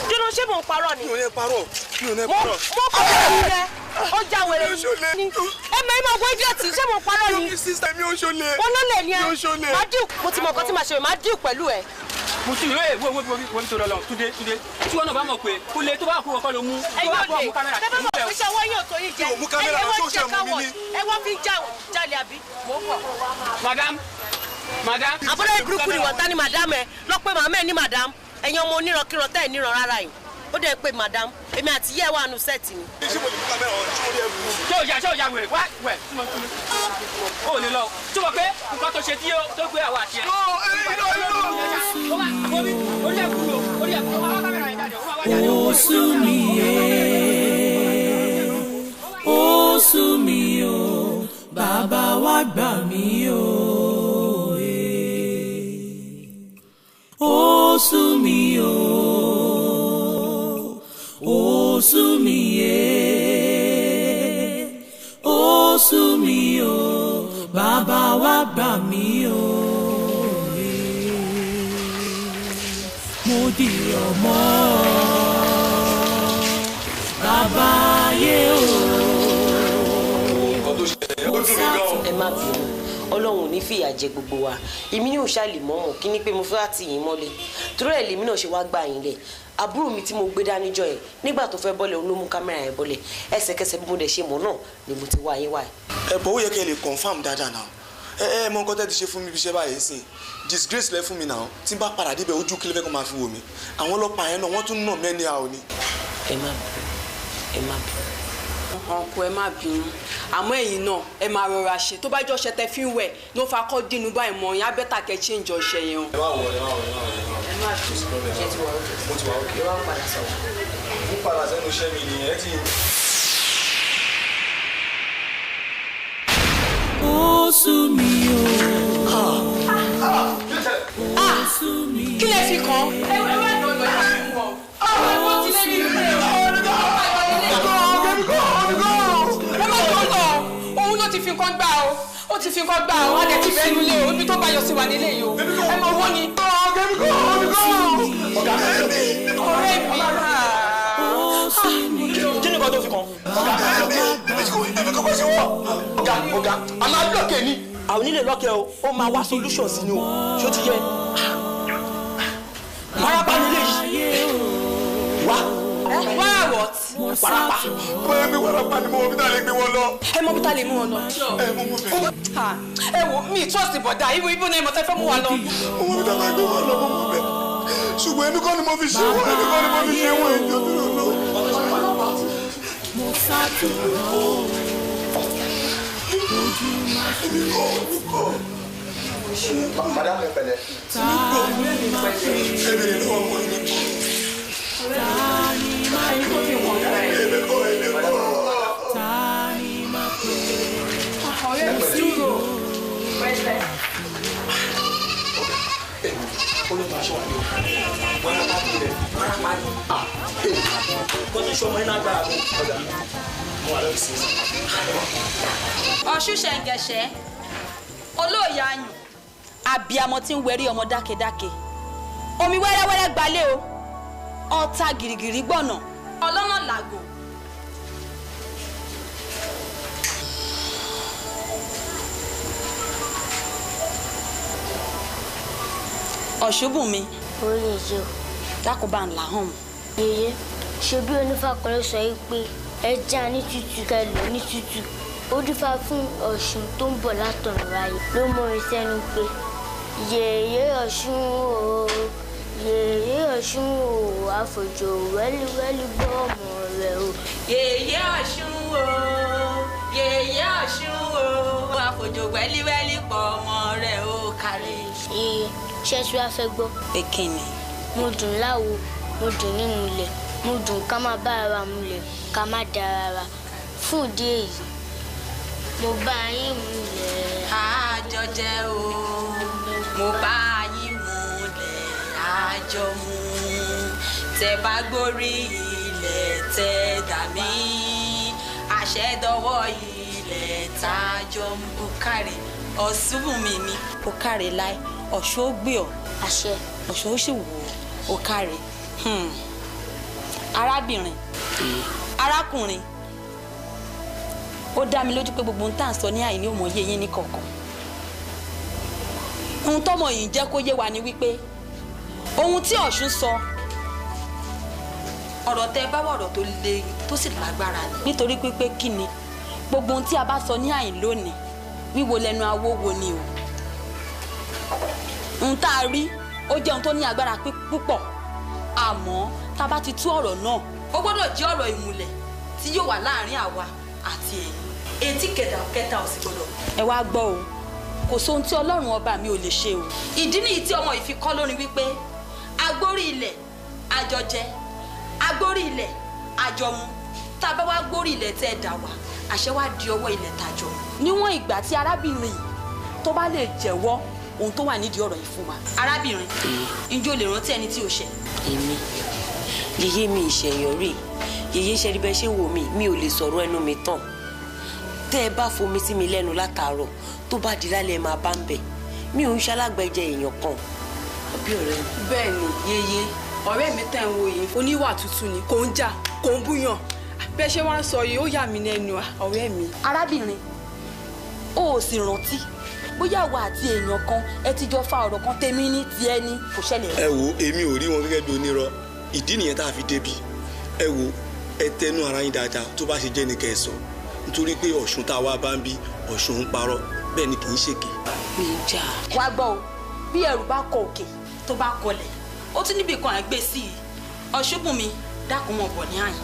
dúró ṣé mò ń parọ́ ni. mi ò ní parọ́. mo kọ́ ẹ̀rí rẹ ó já wẹ̀rẹ̀ ni. ẹ mọ̀ ẹ́ máa wọ ìdíyàtì ṣé mò ń parọ́ ni. wọ́n ló lè ní ẹ máa díù mo ti mọ̀ nǹkan tí màá ṣe máa díù pẹ̀lú ẹ. mo ti rẹ wo tó lọ túnde tí wọn náà bá mọ̀ pé kó lè tó bá kó kọ́ ló mú. ẹ̀yin òde tẹ́fẹ́ mọ̀ pé ṣọwọ́ yóò tó yín jẹ ẹ̀yin wọ́n ṣe káwọ̀ ẹ wọ́n fi jalè àbí. madam. àbúrò ìgúrúkú ni wọ́n ta ni madam ẹ lọ́pẹ́ màmá ẹ ní madam ẹ̀yin ọmọ onírankiran tẹ́ ẹ̀ níran rárá yìí ó dẹ̀ pé madam èmi àti yẹ́ wà nù sẹ́ẹ̀tì ni. ṣé o ya wèrè wá wẹ̀ ó lè lọ tí wọ́n pé nǹkan tó ṣe tí tó gbé àwọn àti ẹ̀. ó sú mi ó sú mi o bàbá wa gbà mí o. sú mi o ó sú mi ó sú mi o bàbá wa gbà mí o mo di ọmọ bàbá yé o. ẹ má bínú ọlọ́run ò ní fìyà jẹ gbogbo wa èmi ní òṣàlè mọ́mọ́ kí ni pé mo fẹ́ àti yín mọ́lẹ̀ torí ẹ̀ lèmi náà ṣe wá gbà yín lẹ̀ àbúrò mi tí mo gbé dání jọ yẹn nígbà tó fẹ́ bọ́lẹ̀ ló mú kámẹ́rà yẹn bọ́lẹ̀ ẹsẹ̀kẹsẹ̀ bí mo dẹ̀ ṣe mọ̀ náà ni mo ti wá yín wá. ẹ bọ̀ ó yẹ kẹ́ ẹ lè confam dáadáa náà ẹ mọ nǹkan tẹ́ ti ṣe fún mi bí iṣẹ́ báyìí sìn disgrace lẹ fún mi náà tí n bá padà débẹ̀ ojú kí ló fẹ́ kó máa fi wò mí àwọn ọlọ́pàá yẹn náà wọ́n tún nà mẹ́ni àwọn ni. ẹ má bínú ọkọ ẹ má bínú àmọ́ ẹ̀yin náà ẹ máa rọra ṣe tó bá jọ ṣe tẹ fi ń wẹ̀ ló fa kọ́ dínú báyìí mọ̀ yín abẹ́tà kẹ́ change ọṣẹ yẹn o. ẹ má wọ ẹ má wọ ẹ má wọ ẹ má bínú ṣe ti wà ókè mo ti wà ókè. ẹ wá padà sọ̀rọ̀. mo padà sẹ́nu iṣẹ́ mi nìyẹn ti. ó sú mi o ó sú mi kí lè fi kàn ẹ wá lọ lọ ẹ fún wọn. ọ̀rọ̀ ẹ̀kọ́ ti lé mi rẹ̀ òun ló ti fi nǹkan gbà o ó ti fi nǹkan gbà o á dẹ̀ ti bẹ́ẹ̀ nílé o ibi tó bá yọ sí wà nílé yìí o ẹ mọ owó ni. ọ̀rẹ́ mi kí ni nǹkan tó fi kàn. ọ̀gá a máa lọ́kẹ̀ ni. àwọn onílé lọ́kẹ̀ o ó máa wá solution sí ni o ṣó ti yẹ. parapa nílé yìí wá. what? parapa. bóyá mi warapa ni mo mọ bí tá a lè gbé wọn lọ. ẹ mọ bí tá a lè mú wọn lọ. ẹ mọ mọ bẹ́ẹ̀. ẹ wo mi trust bọ̀dá ibo náà mo tẹ́ fẹ́ mú wa lọ. mo mọ bí tá a lè gbé wọn lọ mo mọ bẹ́ẹ̀. ṣùgbọ́n ẹnu kọ́ ni mo fi ṣe wọ́n ẹnu kọ́ ni mo fi ṣe wọ́n ẹjọ́ tó lọ. mo sá tó lọ ojú máa fi madame ẹ pẹ̀lẹ́. ta ni máa pè ta ni máa pè ta ni máa pè. ọ̀rẹ́ mi dúró pẹ̀lẹ́. olùbá aṣọ àlè warapa bí rẹ warapa ni kò tó ṣọmọ iná gbára mọ ọjà mo wà lórí sísè. ọ̀ṣun ṣẹ̀ǹgẹ̀ṣẹ̀ olóòyà ayùn àbíamọ tí ń wẹrí ọmọ dákedáke omi wẹ́rẹ́wẹ́rẹ́ gbalẹ̀ o ọ̀tá gìrìgìrì gbọ̀nà ọlọ́nà làgò. ọ̀ṣunbùnmi. orí ìjọ. dákúbà ńlá hàn. yèyé ṣe bí onífàkọlẹ sọ yìí pé ẹja ní tútù kẹlò ní tútù ó dífá fún ọ̀ṣun tó ń bọ̀ látọ̀run ráyè ló mọrin sẹ́nu pé yèyé ọ̀ṣun o yèyé ọ̀ṣun o àfòjò wẹ́líwẹ́lí gbọ́ ọmọ rẹ̀ o. yèyé ọ̀ṣun o yèyé ọ̀ṣun o àfòjò wẹ́líwẹ́lí pọ̀ ọmọ rẹ̀ o kárí. ṣé tí wàá fẹ́ gbọ́. pé kí ni. mo dùn láwo mo dùn ní mulẹ̀ mo dùn ká má bá ara mulẹ̀ ká má da ara fún ìdí èyí mo bá yín mulẹ̀. àjọjẹ o mo bá yín mulẹ̀ àjọ mu tẹ bá gbórí ilẹ̀ tẹ dà mí àṣẹ dọwọ́ ilẹ̀ tájọ mu ó kárí ọ̀ṣunbùnmi mi ó kárí láì ọ̀ṣun ó gbé ọ àṣẹ ọ̀ṣun ó sì wò ó kárí arábìnrin arákùnrin ó dá mi lójú pé gbogbo ohun tá à ń sọ ní àìní òmò yé yín ní kọ̀ọ̀kan ohun tọ́mọ yìí jẹ́ kó yé wa ni wípé ohun tí ọ̀ṣun sọ ọ̀rọ̀ tẹ bá wà ọ̀rọ̀ tó le tó sì lágbára ni nítorí pé kí ni gbogbo ohun tí a bá sọ ní àìní lónìí wíwo lẹ́nu awo wo ni o ohun tá a rí ó jẹ́ ohun tó ní agbára púpọ̀ àmọ́ tá a bá ti tú ọ̀rọ̀ náà ó gbọ́dọ̀ jẹ́ ọ̀rọ̀ ìmùlẹ̀ tí yóò wà láàrin àwa àti ẹ̀yin etí kẹta ò sì gbọ́dọ̀. ẹ wá gbọ́ o kò sóhun tí ọlọ́run ọba mi ò lè ṣe o ìdí nìyí tí ọmọ yìí fi kọ́ lórí wípé agbórí ilẹ̀ àjọjẹ agbórí ilẹ̀ àjọmu tá a bá wá gbórí ilẹ̀ tẹ́ ẹ dà wá àṣẹ wá di ọwọ́ ilẹ̀ tàjọ. níwọ̀n ìgbà tí arábìnrin yìí tó bá lè jẹ́wọ́ ohun tó wà nídìí ọ̀rọ̀ yìí fún wa. arábìnrin ǹjẹ́ o lè rántí ẹni tí o ṣẹ̀? èmi yèyé mi ìṣẹ̀yàn rè yèyé ṣẹ́rí bẹ́ẹ̀ ṣe wò mí mi ò lè sọ̀rọ̀ ẹnu mi tán tẹ́ ẹ bá fomi sí mi lẹ́nu látàárọ̀ tó bá di lálẹ́ máa bá ń bẹ̀ mi ò ń ṣalágbẹ̀jẹ èèyàn kan àbí ọ̀rẹ́ mi. bẹ́ẹ̀ ni yèyé ọ̀rẹ́ mi tẹ̀ ń wo yìí oníwà tútù ni kò ń jà kò ń búyàn bẹ́ẹ̀ ṣe wá ń sọ yìí ó yà mí lẹ́nu ọ̀rẹ́ mi. arábìnrin o ò sì rántí bóyá àwa àti èèyàn kan ẹ ti jọ fa ọ̀rọ̀ kan tèmi ní tiẹ̀ ní kò ṣẹlẹ̀. ẹ wo èmi ò rí wọn gẹ́gẹ́ bí onírọ́ ìdí nìyẹn tá a fi débi ẹ wo ẹ tẹnu ara yín dáadáa tó bá ṣe jẹ́ ní kẹ́ ẹ sọ nítorí pé ọ̀ṣun tá a wá bá ń bí ọ̀ṣun ń parọ́ bẹ́ẹ̀ ni kì í ṣèké. mi ń jà. wá gbọ́ o bí ẹrù bá kọ òkè tó bá kọlẹ̀ ó tún níbi kan àgbẹ̀ sí i ọ̀ṣunbùnmi dákun mọ̀ bọ̀ ní àyìn.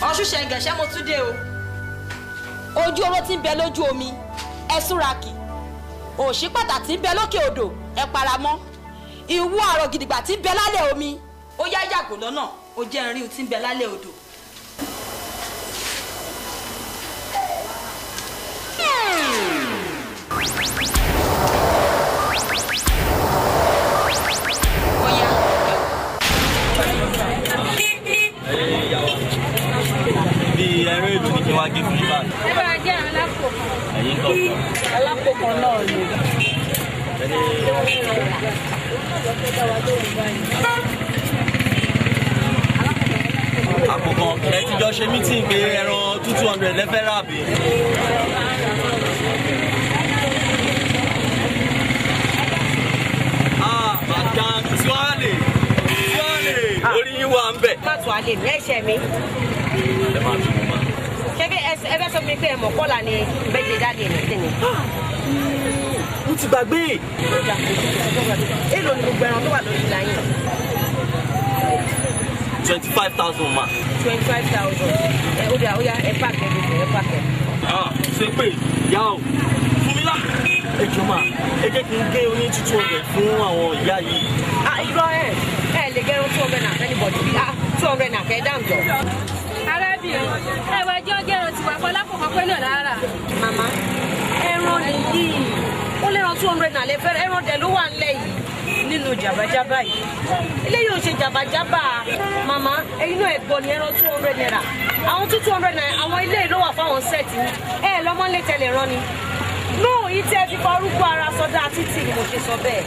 ọ̀ṣun ṣẹ̀ǹgẹ̀ṣẹ́ mo tún dé o ojú oró tí ń bẹ lójú omi ẹ súnrakì òṣì pàtàkì ń bẹ lókè odò ẹ paramọ́ ìwú àrọ̀ gidigba tí ń bẹ lálẹ́ omi ó yá yàgò lọ́nà ó jẹ́ irin tí ń bẹ lálẹ́ odò. bí ẹrú ìlú ní kí wọ́n á gé fún yín báyìí. ẹ bá jẹ́ alápò kan. ẹ̀yin kọ́ alápò kan náà ni. àpò kan ẹ ti jọ ṣe mítìn pé ẹran 200 lẹ́fẹ́ rà bí. madam Swale orí yín wà ń bẹ̀. má tún àlè mi ẹ̀ṣẹ̀ mi. ẹ máa bí mo máa. ṣé ẹ fẹ́ sọ mi pé ẹ mọ̀ kọ́là ni bẹ́ẹ̀ dáadé mi sí ni. mo ti gbàgbé. èlò ni gbogbo ẹran tó wà lórí ìlà yìí. 25,000 ma. 25,000. Ó yá ẹ pàkẹ́ ẹ pàkẹ́. ṣe pé ìyá o fún mi lá. ẹ jọ máa ẹ jẹ́ kí n gé oní 200 fún àwọn ìyá yìí. irọ́ ẹ lè gẹ́rùn 200 náà anybody bí 200 náà kẹ́ dáhùn jọ. arábìnrin ẹ wá jẹ́ gẹ́rùn tiwa kọ́ lákòókò pé náà rárá. màmá ẹran nìyí ó lè ran 200 náà lè fẹ́rẹ̀ ẹran dẹ̀ ló wà ńlẹ̀ yìí nínú jàbájábá yìí eléyìí ò ṣe jàbájábá màmá ẹ̀yin náà ẹ̀gbọ́n ni ẹran 200 naira àwọn 200 naira àwọn ilé ìlú wà fáwọn sẹ́ẹ̀tì ẹ lọ́mọ lè tẹ̀lé rán ni náà yìí tẹ́ fi kọ orúkọ ara sọdá títì ni mo ṣe sọ bẹ́ẹ̀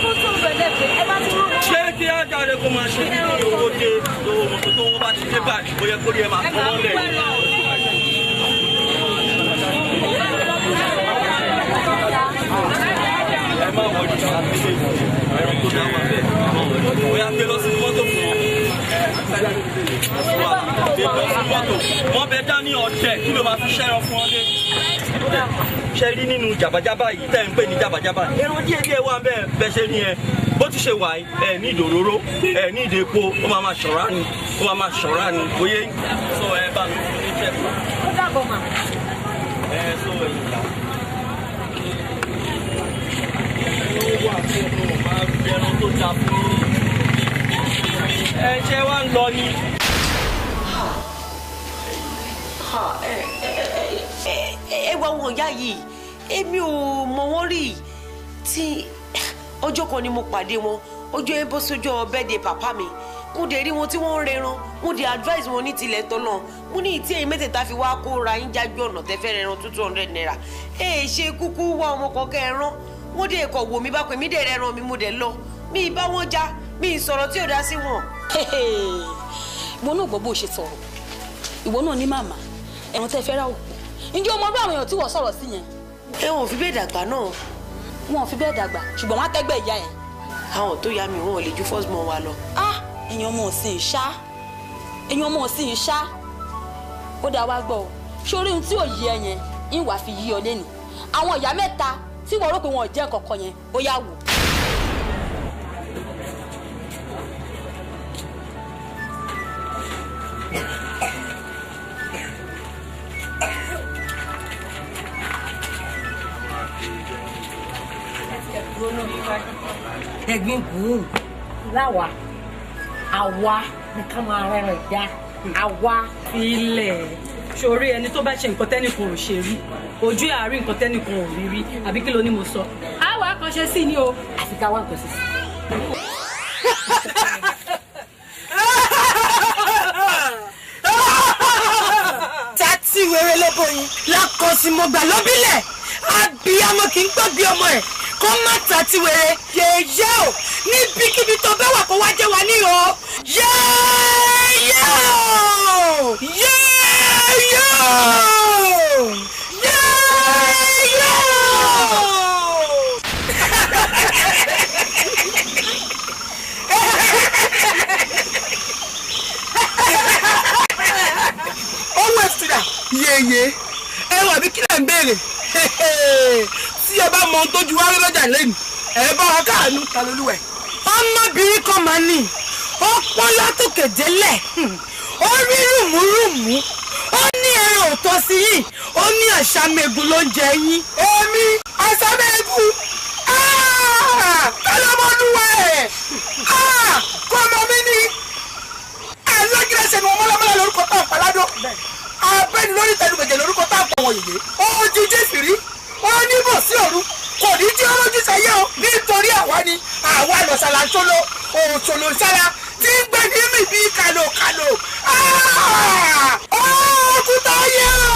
kó tó ń bẹ̀lẹ̀ pé ẹ bá tún rán. ṣé kí á jáde kó máa ṣe ní owó dé lówó mọ́tò tó wọ́n bá ti dé báyìí ó yẹ kó rí ẹ máa tọ́ wọ́n lẹ̀. ẹ má wọ ojú sáà nílé ẹ̀rọ tó dá wà bẹ́ẹ̀ ó yà gbé lọ sí mọ́tò fún wọn. gbé lọ sí mọ́tò wọ́n bẹ dání ọ̀tẹ̀ kí ló máa fi ṣẹ́ran fún ọ lé. ṣe rí nínú jàbájábá yìí tẹ́ ń pè ní jàbájábá ẹran díẹ̀ díẹ̀ wà bẹ́ẹ̀ bẹ́ẹ̀ ṣe ní ẹ bó ti ṣe wà ẹ ní ìdòróró ẹ ní ìdèpo ó máa ṣọ̀rá ni ó máa ṣọ̀rá ni oyé sọ ẹ bá mi fún ní jẹ́pù. ó dàbọ̀ mà. ẹ sọ ẹ̀yìn ìlà. owó àti ọmọ máa ń bẹ̀rẹ̀ tó dáa fún yín. ẹ ṣe wá ń lọ ni. ẹ wá wọn ìyá yìí èmi ò mọ wọn rí tí ọjọ́ kan ni mo pàdé wọn ọjọ́ yẹn bọ́ sójú birthday pàpá mi mo dẹ̀ rí wọn tí wọ́n ń rẹran mo dẹ̀ advise wọn ní tilẹ̀ tọ́nà mo ní ìtí ẹ̀yin mẹ́tẹ̀ẹ̀ta fi wá kó ra yín jájú ọ̀nà tẹ́fẹ́ rẹran 200 naira ẹ ṣe kúkú wá ọmọ kan kẹran wọ́n dẹ̀ kọ̀ wò mí bá pè mí dẹ̀ rẹran mi mo dẹ̀ lọ mi ì bá wọn já mi ì sọ̀rọ̀ tí ò dá sí wọn. ìwọ náà gbọ́ bó ṣe sọ̀rọ̀ ìwọ náà ní màmá ẹ̀rùn tẹ́ fẹ́ ra òkú ǹjẹ́ o mọ bí àwọn èèyàn tí wọ́n sọ̀rọ̀ sí yẹn. ẹ wọn ò fi bẹ́ẹ̀ dàgbà náà. wọn ò fi bẹ́ẹ̀ dàgbà ṣùgbọ́n wọ́n á tẹ́gbẹ́ ìyá ẹ̀. àwọn tó yá mi wọn ò lè ju first born wa lọ. èèyàn ọmọ òsìn ṣá èèyàn ọmọ òsìn ṣá ó dáa wá gbọ́ o sórí ohun tí ò yí ẹ yẹn ń wàá fi yí ọ lẹ́nu àwọn ìyá mẹ́ta tí wọ́n rò pé wọn ò jẹ́ kankan yẹn ó yá wò. ẹ̀gbin kùn láwa àwa ní ká máa rẹrìn ìjà àwa ilẹ̀ ṣòrí ẹni tó bá ṣe nǹkan tẹ́nìkan ò ṣe rí ojú àárín nǹkan tẹ́nìkan ò rí rí àbí kí ló ní mo sọ. a wà á kan ṣe sí ni o àfi ká wá nǹkan ṣe sí. tàtí wèrè lóbóyin lákọsí mo gbà lóbílẹ̀ abiyamọ kì í gbọ́ bí ọmọ ẹ̀ kó má tàtí wèrè yéyé o níbikíbi tó bẹ́ wà kó wá jẹ́ wa ní o yéyé o yéyé o yéyé o. owó ẹ̀sìnà yéyé ẹ wà bí kílẹ̀ ń béèrè tí ẹ bá mọ ohun tó ju wá rí lọ́jà lẹ́nu ẹ bá wọn káàánú ta lólúwẹ̀. ọmọbìnrin kan máa ní ó pọ́n látòkè délẹ̀ ó rí rùmúrùmú ó ní ẹran òótọ́ sí yìí ó ní àṣàmẹ́gun ló ń jẹ yín. èmi àṣàmẹ́gun tọ́lọ́mọlúwẹ̀ kọ́ ọmọ mi ní ẹ̀lọ́gírẹ́sẹ̀ ni wọ́n mọ́lámọ́lá lórúkọ tó àpàládó abẹ́ni lórí tẹnubẹ̀jẹ̀ lórúkọ tá a pọ̀ wọ̀nyí yé ó jíjẹ́ sí rí ó ní bò sí ọ̀run kò ní tí ọlójú sẹ́yẹ́ o nítorí àwa ni àwa lọ̀sàlà ńṣọlọ òṣòlò sára tí ń gbé ní mi bí kàlòkàlò òkúta yẹ o.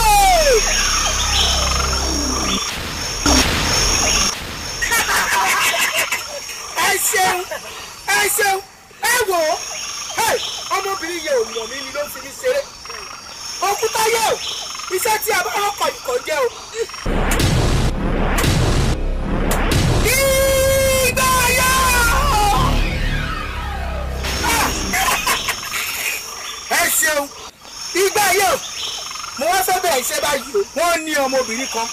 ẹ ṣeun ẹ wò ó ọmọbìnrin yẹ ò mọ̀ mí ni ló fi mí ṣeré òkúta yẹ o iṣẹ́ tí a bá rọ́pò ìkọ̀ jẹ́ o. ìgbà yẹ ẹ ṣeun ìgbà yẹ o mo wá fẹ́ bẹ̀rẹ̀ iṣẹ́ báyìí o wọ́n ní ọmọbìnrin kan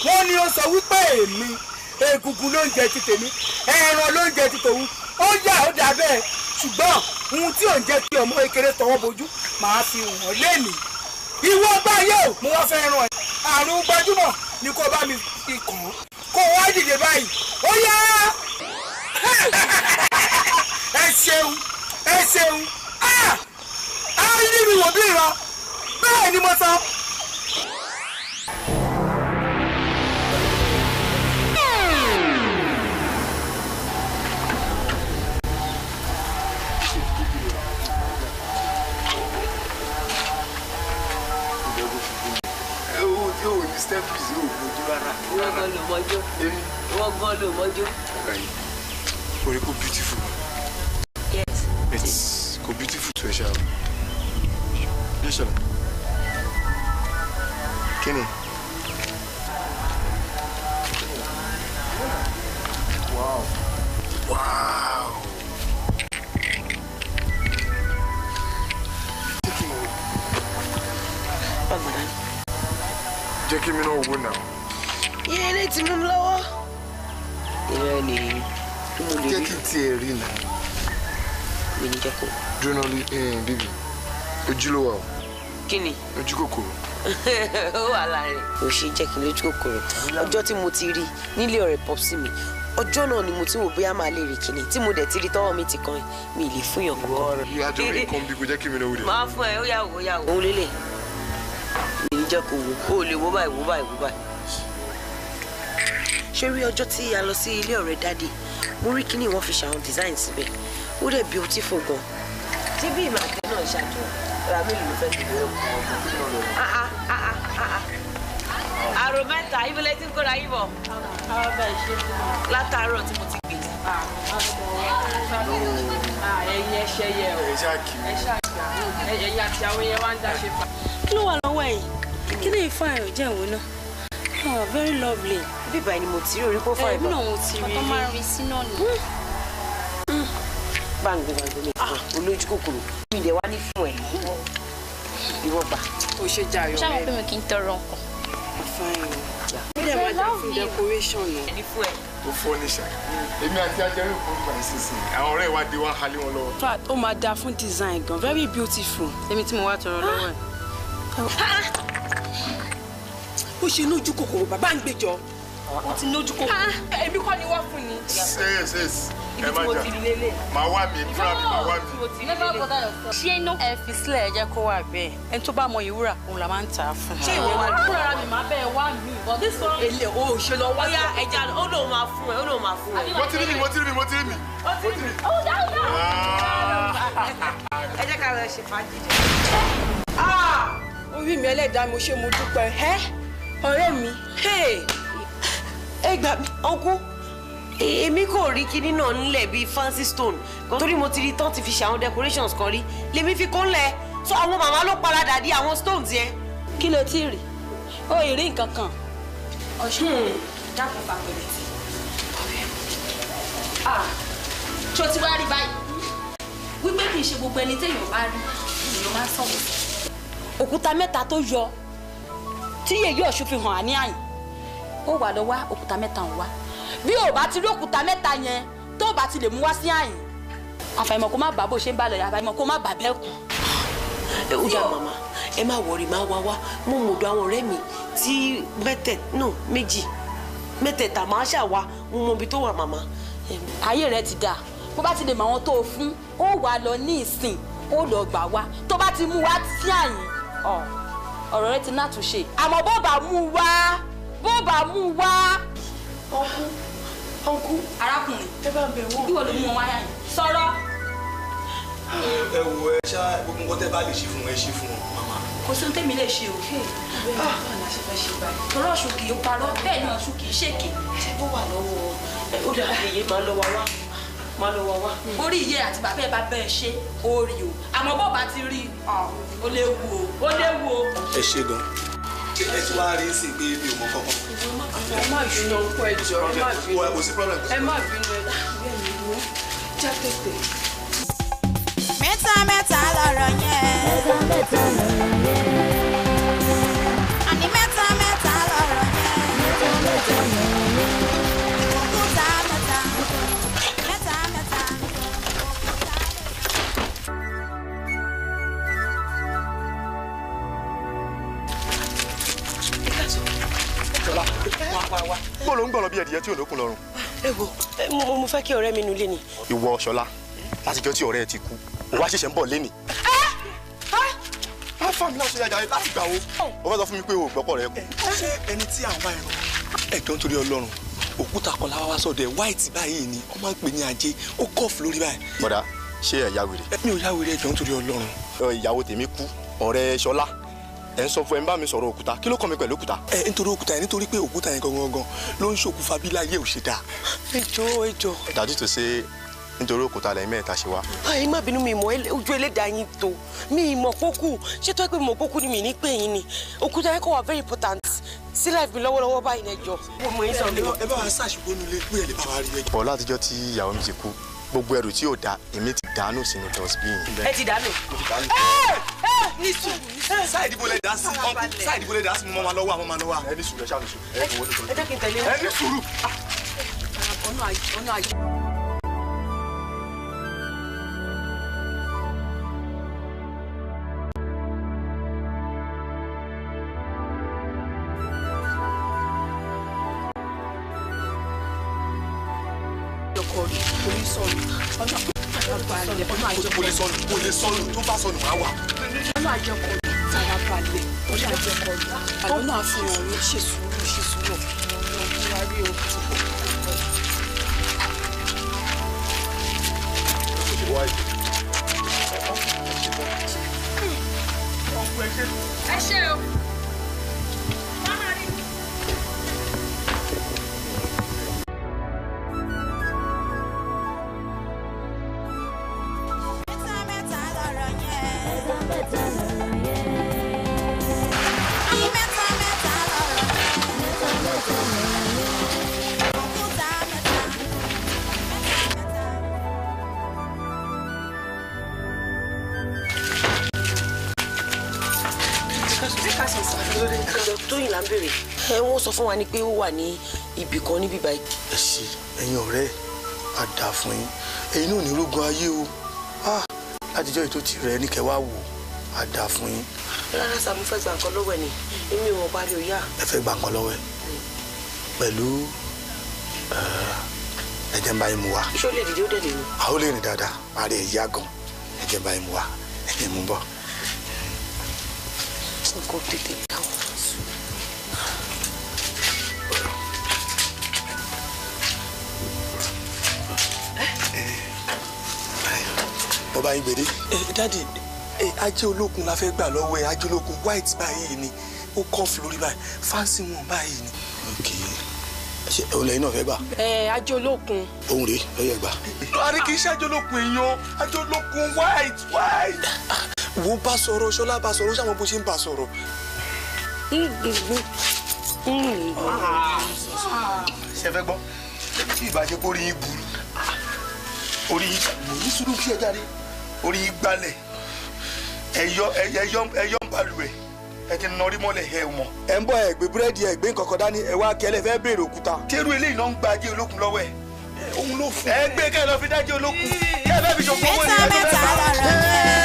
wọ́n ní ó sọ wípé èmi egungun ló ń jẹ ti tèmi ẹran ló ń jẹ ti tòun ó yà ó dà bẹ́ẹ̀ ṣùgbọ́n ohun tí ò ń jẹ́ kí ọmọ kékeré tọwọ́ bojú màá fi wọ́n léèmí ìwọ bá yẹ ò mo wá fẹ́ ràn ẹ́ àrùn gbajúmọ̀ ni kò bá mi fi kàn án kó wá dìde báyìí ó yá ẹ ṣeun á rí mi wò bí ìran bẹ́ẹ̀ ni mo sọ. steppies ò mojú rárá. wọ́n gan ló mọ́jú. wọ́n gan ló mọ́jú. orí kò beautiful. yes. it's kò beautiful tó ẹ ṣá o. yẹ́sọ̀ kí ni. wow. wow. jẹ́ kí mi náà wò náà. yẹ́n lè ti mú mi lọ́wọ́. ìrẹ́ ni mo lè rí. jẹ́ kí tiẹ̀ rí náà. mi ní jẹ́ kó. dúró bíbí ojúlówó o. kí ni. ojú kòkòrò. ó wà láàrin. o ṣe jẹ́ kí n lójú kòkòrò. ọjọ́ tí mo ti rí nílé ọ̀rẹ́ pọ́psì mi ọjọ́ náà ni mo ti wò bóyá máa lè rí kíni tí mo dẹ̀ ti rí tọ́wọ́ mi ti kan mi lè fún yàn kọ́kọ́. ìyá àjọ rí kan bí kò jẹ́ kí mi náà wò dé. máa fún ẹ ó yà wò ó yà wò. òun lélẹ̀ mi ní jẹ́ kó wò ó lè wò báyìí wò báyìí wò báyìí. ṣé rí ọjọ́ tí a lọ sí ilé ọ̀rẹ́ dáàdì mo rí kíní wọ́n fi ṣàwọn design síbẹ̀ ó dẹ̀ beautiful gan. tí bí ìmàkẹ́ náà ṣàjọ ra mi lò fẹ́ tẹ̀lé àrò mẹ́ta ibùlẹ̀ tí ń kóra yín bọ̀ látàárọ̀ tí mo ti gbé. ẹyin ẹṣẹ yẹ o ẹyin àti àwọn yẹn wá ń dáṣe fa. kí ló wà lọ́wọ́ ẹ̀ kí lè fa ẹ̀rọ jẹ́ ìwé náà very lovely. bíbá ẹni mo ti rí orí kó fà ìbọn. ẹ̀mí náà mo ti rí rí. ọ̀tọ̀ máa rí sí náà ni. gbàǹgbé mi olójú kòkòrò mi ìdẹ̀ wá ní fún ẹ̀ ìwọ gbà. o ṣe jàre ọ̀rẹ́. ṣáà mo pé mi kì í tọrọ nǹkan. ó dẹ̀ máa jà fún decoration náà. ẹni fún ẹ. ó fọ́ ní ṣá èmi àti ajẹ́rìí òkú ìgbà ìsinsìnyí àwọn ọ̀rẹ́ wa dé wá halé wọn lọ́wọ́. fat ó máa dáa fún design gan very beautiful. èmi tí mo wá tọrọ lọ́wọ́ ẹ̀. ó ṣe inú ojú kòkòrò bàbá ń gbèjọ. ó ti lójú kò. èmi kọ́ ni wọ́n fún ni. sis ibi tí mo ti rí lélẹ̀. máa wá mi fúnra mi máa wá mi. ṣé iná ẹ fi sílẹ̀ ẹ jẹ́ kó wà bẹ́ẹ̀ ẹni tó bá mọ ìwúrà òun la máa ń tà á fún. ṣé ìwọ wà ní. fúnra mi máa bẹ́ẹ̀ wá mi. èlé o ò ṣe lọ wá. bóyá ẹja ó lóun máa fún ẹ ó lóun máa fún ẹ. mo ti rí mi. ẹ jẹ́ ká lọ ṣe fàájì. orí mi ẹlẹ́dàá mo ṣe mo dúpẹ́ ọ̀rẹ́ mi. ẹ gbà mí ọkú èmi kò rí kinní náà nílẹ̀ bíi fancy stone torí mo ti rí tán ti fi ṣe àwọn decorations kan rí lèmi fi kó ńlẹ̀ so àwọn màmá ló paradà di àwọn stones yẹn. kí ló ti rí ó ì rí nǹkan kan ọ̀ṣun dákun fàpẹ̀lẹ̀ tí ṣó ti wá rí báyìí wípé kì í ṣe gbogbo ẹni téèyàn bá rí èèyàn máa ń sọ̀rọ̀ òkúta mẹ́ta tó yọ tí yèyí ọ̀ṣun fi hàn á ní àyìn ó wà lọ wá òkúta mẹ́ta ń wá bí ò bá ti rí òkúta mẹ́ta yẹn tó bá ti lè mú wá sí àyìn àfàìmọ̀ kó má bàá bó ṣe ń bá lọ àfàìmọ̀ kó má bàá bẹ́ẹ̀ kú. ó dà màmá ẹ má wọrí má wá wá mo mọ̀dọ̀ àwọn ọ̀rẹ́ mi tí méjì mẹ́tẹ̀ẹ̀ta máa ṣàwá mo mọ ibi tó wà màmá. ayé rẹ ti dáa bó bá ti lè mọ àwọn tó o fún ó wà lọ ní ìsìn ó lọ gbà wá tó bá ti mú wá sí àyìn ọ̀rọ̀ rẹ ti nátúnṣe àmọ́ bó bá mú wá ọkú arákùnrin ẹ bá bẹ̀ wọ́n. ìwọ ló mú wọn wáyà yìí sọ̀rọ̀. ẹ wo ẹ ṣá gbogbo nǹkan tẹ́ bá lè ṣe fún wọn ẹ ṣe fún wọn màmá. kò sí ohun tẹ́mi lè ṣe o. tọ́lọ́ ọ̀ṣun kì í parọ́ bẹ́ẹ̀ ni ọ̀ṣun kì í ṣèké. ṣé bó wà lọ́wọ́ ó dà èyí máa lọ wá. orí iye àti bàbá ẹ bá bẹ́ẹ̀ ṣe ó rí o àmọ́ bó bá ti rí ó léwu o. ẹ ṣe gan ẹ ti wá rí sí pé mi ò mọ kankan. ẹ má bínú ọkọ ẹjọ ẹ má bínú. kò sí problem. ẹ má bínú ẹ bínú já tètè. mẹ́ta lọ̀rọ̀ yẹn. àní mẹ́ta lọ̀rọ̀ yẹn. òkúta mẹ́ta. bó ló ń gbọ̀nà bí ẹ̀dìyẹ tí ò lókun lọ́rùn. ẹ wo mo fẹ́ kí ọ̀rẹ́ mi nulẹ̀ ni. ìwọ Ṣọlá látijọ́ tí ọ̀rẹ́ ẹ ti kú ó wá ṣẹ̀ṣẹ̀ ń bọ̀ lẹ́nì. á fà mí láti ṣe àjàyè láti gbà wo. ó fẹ́ sọ fún mi pé o gbọ́kọ̀ rẹ kú. ṣé ẹni tí à ń bá ẹran ẹ̀jọ̀ nítorí Ọlọ́run òkúta kan láwa wá sọ́dọ̀ ẹ̀ white báyìí ni wọ́n máa ń pè ní ajé ó kọ́ọ̀fù lórí báyìí. bọ́dà ṣé ẹ̀ ya wèrè. mi ò ya wèrè ẹ̀jọ̀ nítorí Ọlọ́run. ìyàwó tèmi kú ọ̀rẹ́ Ṣọlá ẹ ń sọ fún ẹ ń bá mi sọ̀rọ̀ òkúta kí ló kàn mí pẹ̀lú òkúta. nítorí òkúta yẹn nítorí pé òkúta yẹn gangan ló ń ṣokùnfà bí láyé ò ṣe dáa. ẹjọ́. dájú tó ṣe nítorí òkúta lẹ́yìn mẹ́ta ṣe wá. ẹ má bínú mi mọ̀ ojú ẹlẹ́dàá yín tó mi mọ̀ pókù ṣé tó ẹ pé mọ̀ pókù ni mi ní pé yín ni òkúta yẹn kò wà very important sí life mi lọ́wọ́lọ́wọ́ báyìí lẹ́jọ́. ẹ bá wa ṣàṣùgbọ́n nílé pé ẹ lè bá wa rí ẹjọ́. bọ̀ látijọ́ tí ìyàwó mi ti kú gbogbo ẹrù tí yóò da èmi ti dànù sínú dustbin. ẹ ti dànù. ní sùúrù sáìdì bó lè dá sí sáìdì bó lè dá sí mo máa lọ́wọ́ àwọn máa lọ́wọ́. ẹ ní sùúrù ẹ ṣáà ní sùúrù ẹ kò wọlé sọ. ẹ jẹ́ kí n tẹ̀lé. ẹ ní sùúrù. ọ̀nà àjọ. kò lè sọnù tó bá sọnù máa wà. ọ̀nà àjẹkọ̀ tara balẹ̀ ọ̀nà àjẹkọ̀ àlọ́ náà fi hàn mí ṣe sùúrù ọ̀nà rí o. ẹ ṣe o. tóyìn là ń bèrè wọ́n sọ fún wa ni pé ó wà ní ibì kan níbí báyìí. ẹ ṣe ẹ̀yin ọ̀rẹ́ á dáa fún yín ẹ̀yin náà ní rógun ayé o látijọ́ ètò tirẹ̀ ní kẹwàá wò á dáa fún yín. rárá sá mo fẹ́ gba nǹkan lọ́wọ́ ẹ̀ ni èmi ò mọ̀ parí òyà. ẹ fẹ́ gba nǹkan lọ́wọ́ ẹ̀ pẹ̀lú ẹ̀jẹ̀ ń bá yín mu wá. iṣẹ́ olè dìde ó dẹ̀ lè ní. àwọn olè rìn dáadáa máa rí ẹ̀yà gan ẹ̀jẹ̀ ń bá yín mu wá ẹ̀jẹ̀ mú bọ̀. nǹkan tètè dáwọ́. bọ́bá yín gbèdé. dádì ajé olókun la fẹ́ gbà lọ́wọ́ ẹ̀ ajé olókun white báyìí ni ó kọ́ flori báyìí fancy wọn báyìí ni. ok ṣe olè yín náà fẹ́ gbà. ajé olókun. ohun rèé lọ́yẹ̀ gbà. àrí kì í ṣe ajé olókun èèyàn ajé olókun white. wo bá sọ̀rọ̀ ṣọlá bá sọ̀rọ̀ ṣàwọn bó ṣe ń bá sọ̀rọ̀. ṣe fẹ́ gbọ́ tí ìbáṣepọ̀ orí yín burú orí yín ní sùúrù kí ẹ jáde orí yín gbálẹ̀ ẹyọ ń balùwẹ̀ ẹ ti nọrí mọ́lẹ̀ ẹ mọ̀. ẹ ń bọ̀ ẹ gbé búrẹ́dì ẹ gbé nǹkan kan dání ẹ wá kẹlẹ̀ fẹ́ béèrè òkúta. tẹ́rù eléyìí náà ń gba ajé olókun lọ́wọ́ ẹ̀. òun ló fún ẹ gbé kẹ́ ẹ lọ fi dájé olókun kẹ́ ẹ fẹ́ fi ṣòfò owó ní ẹjọ́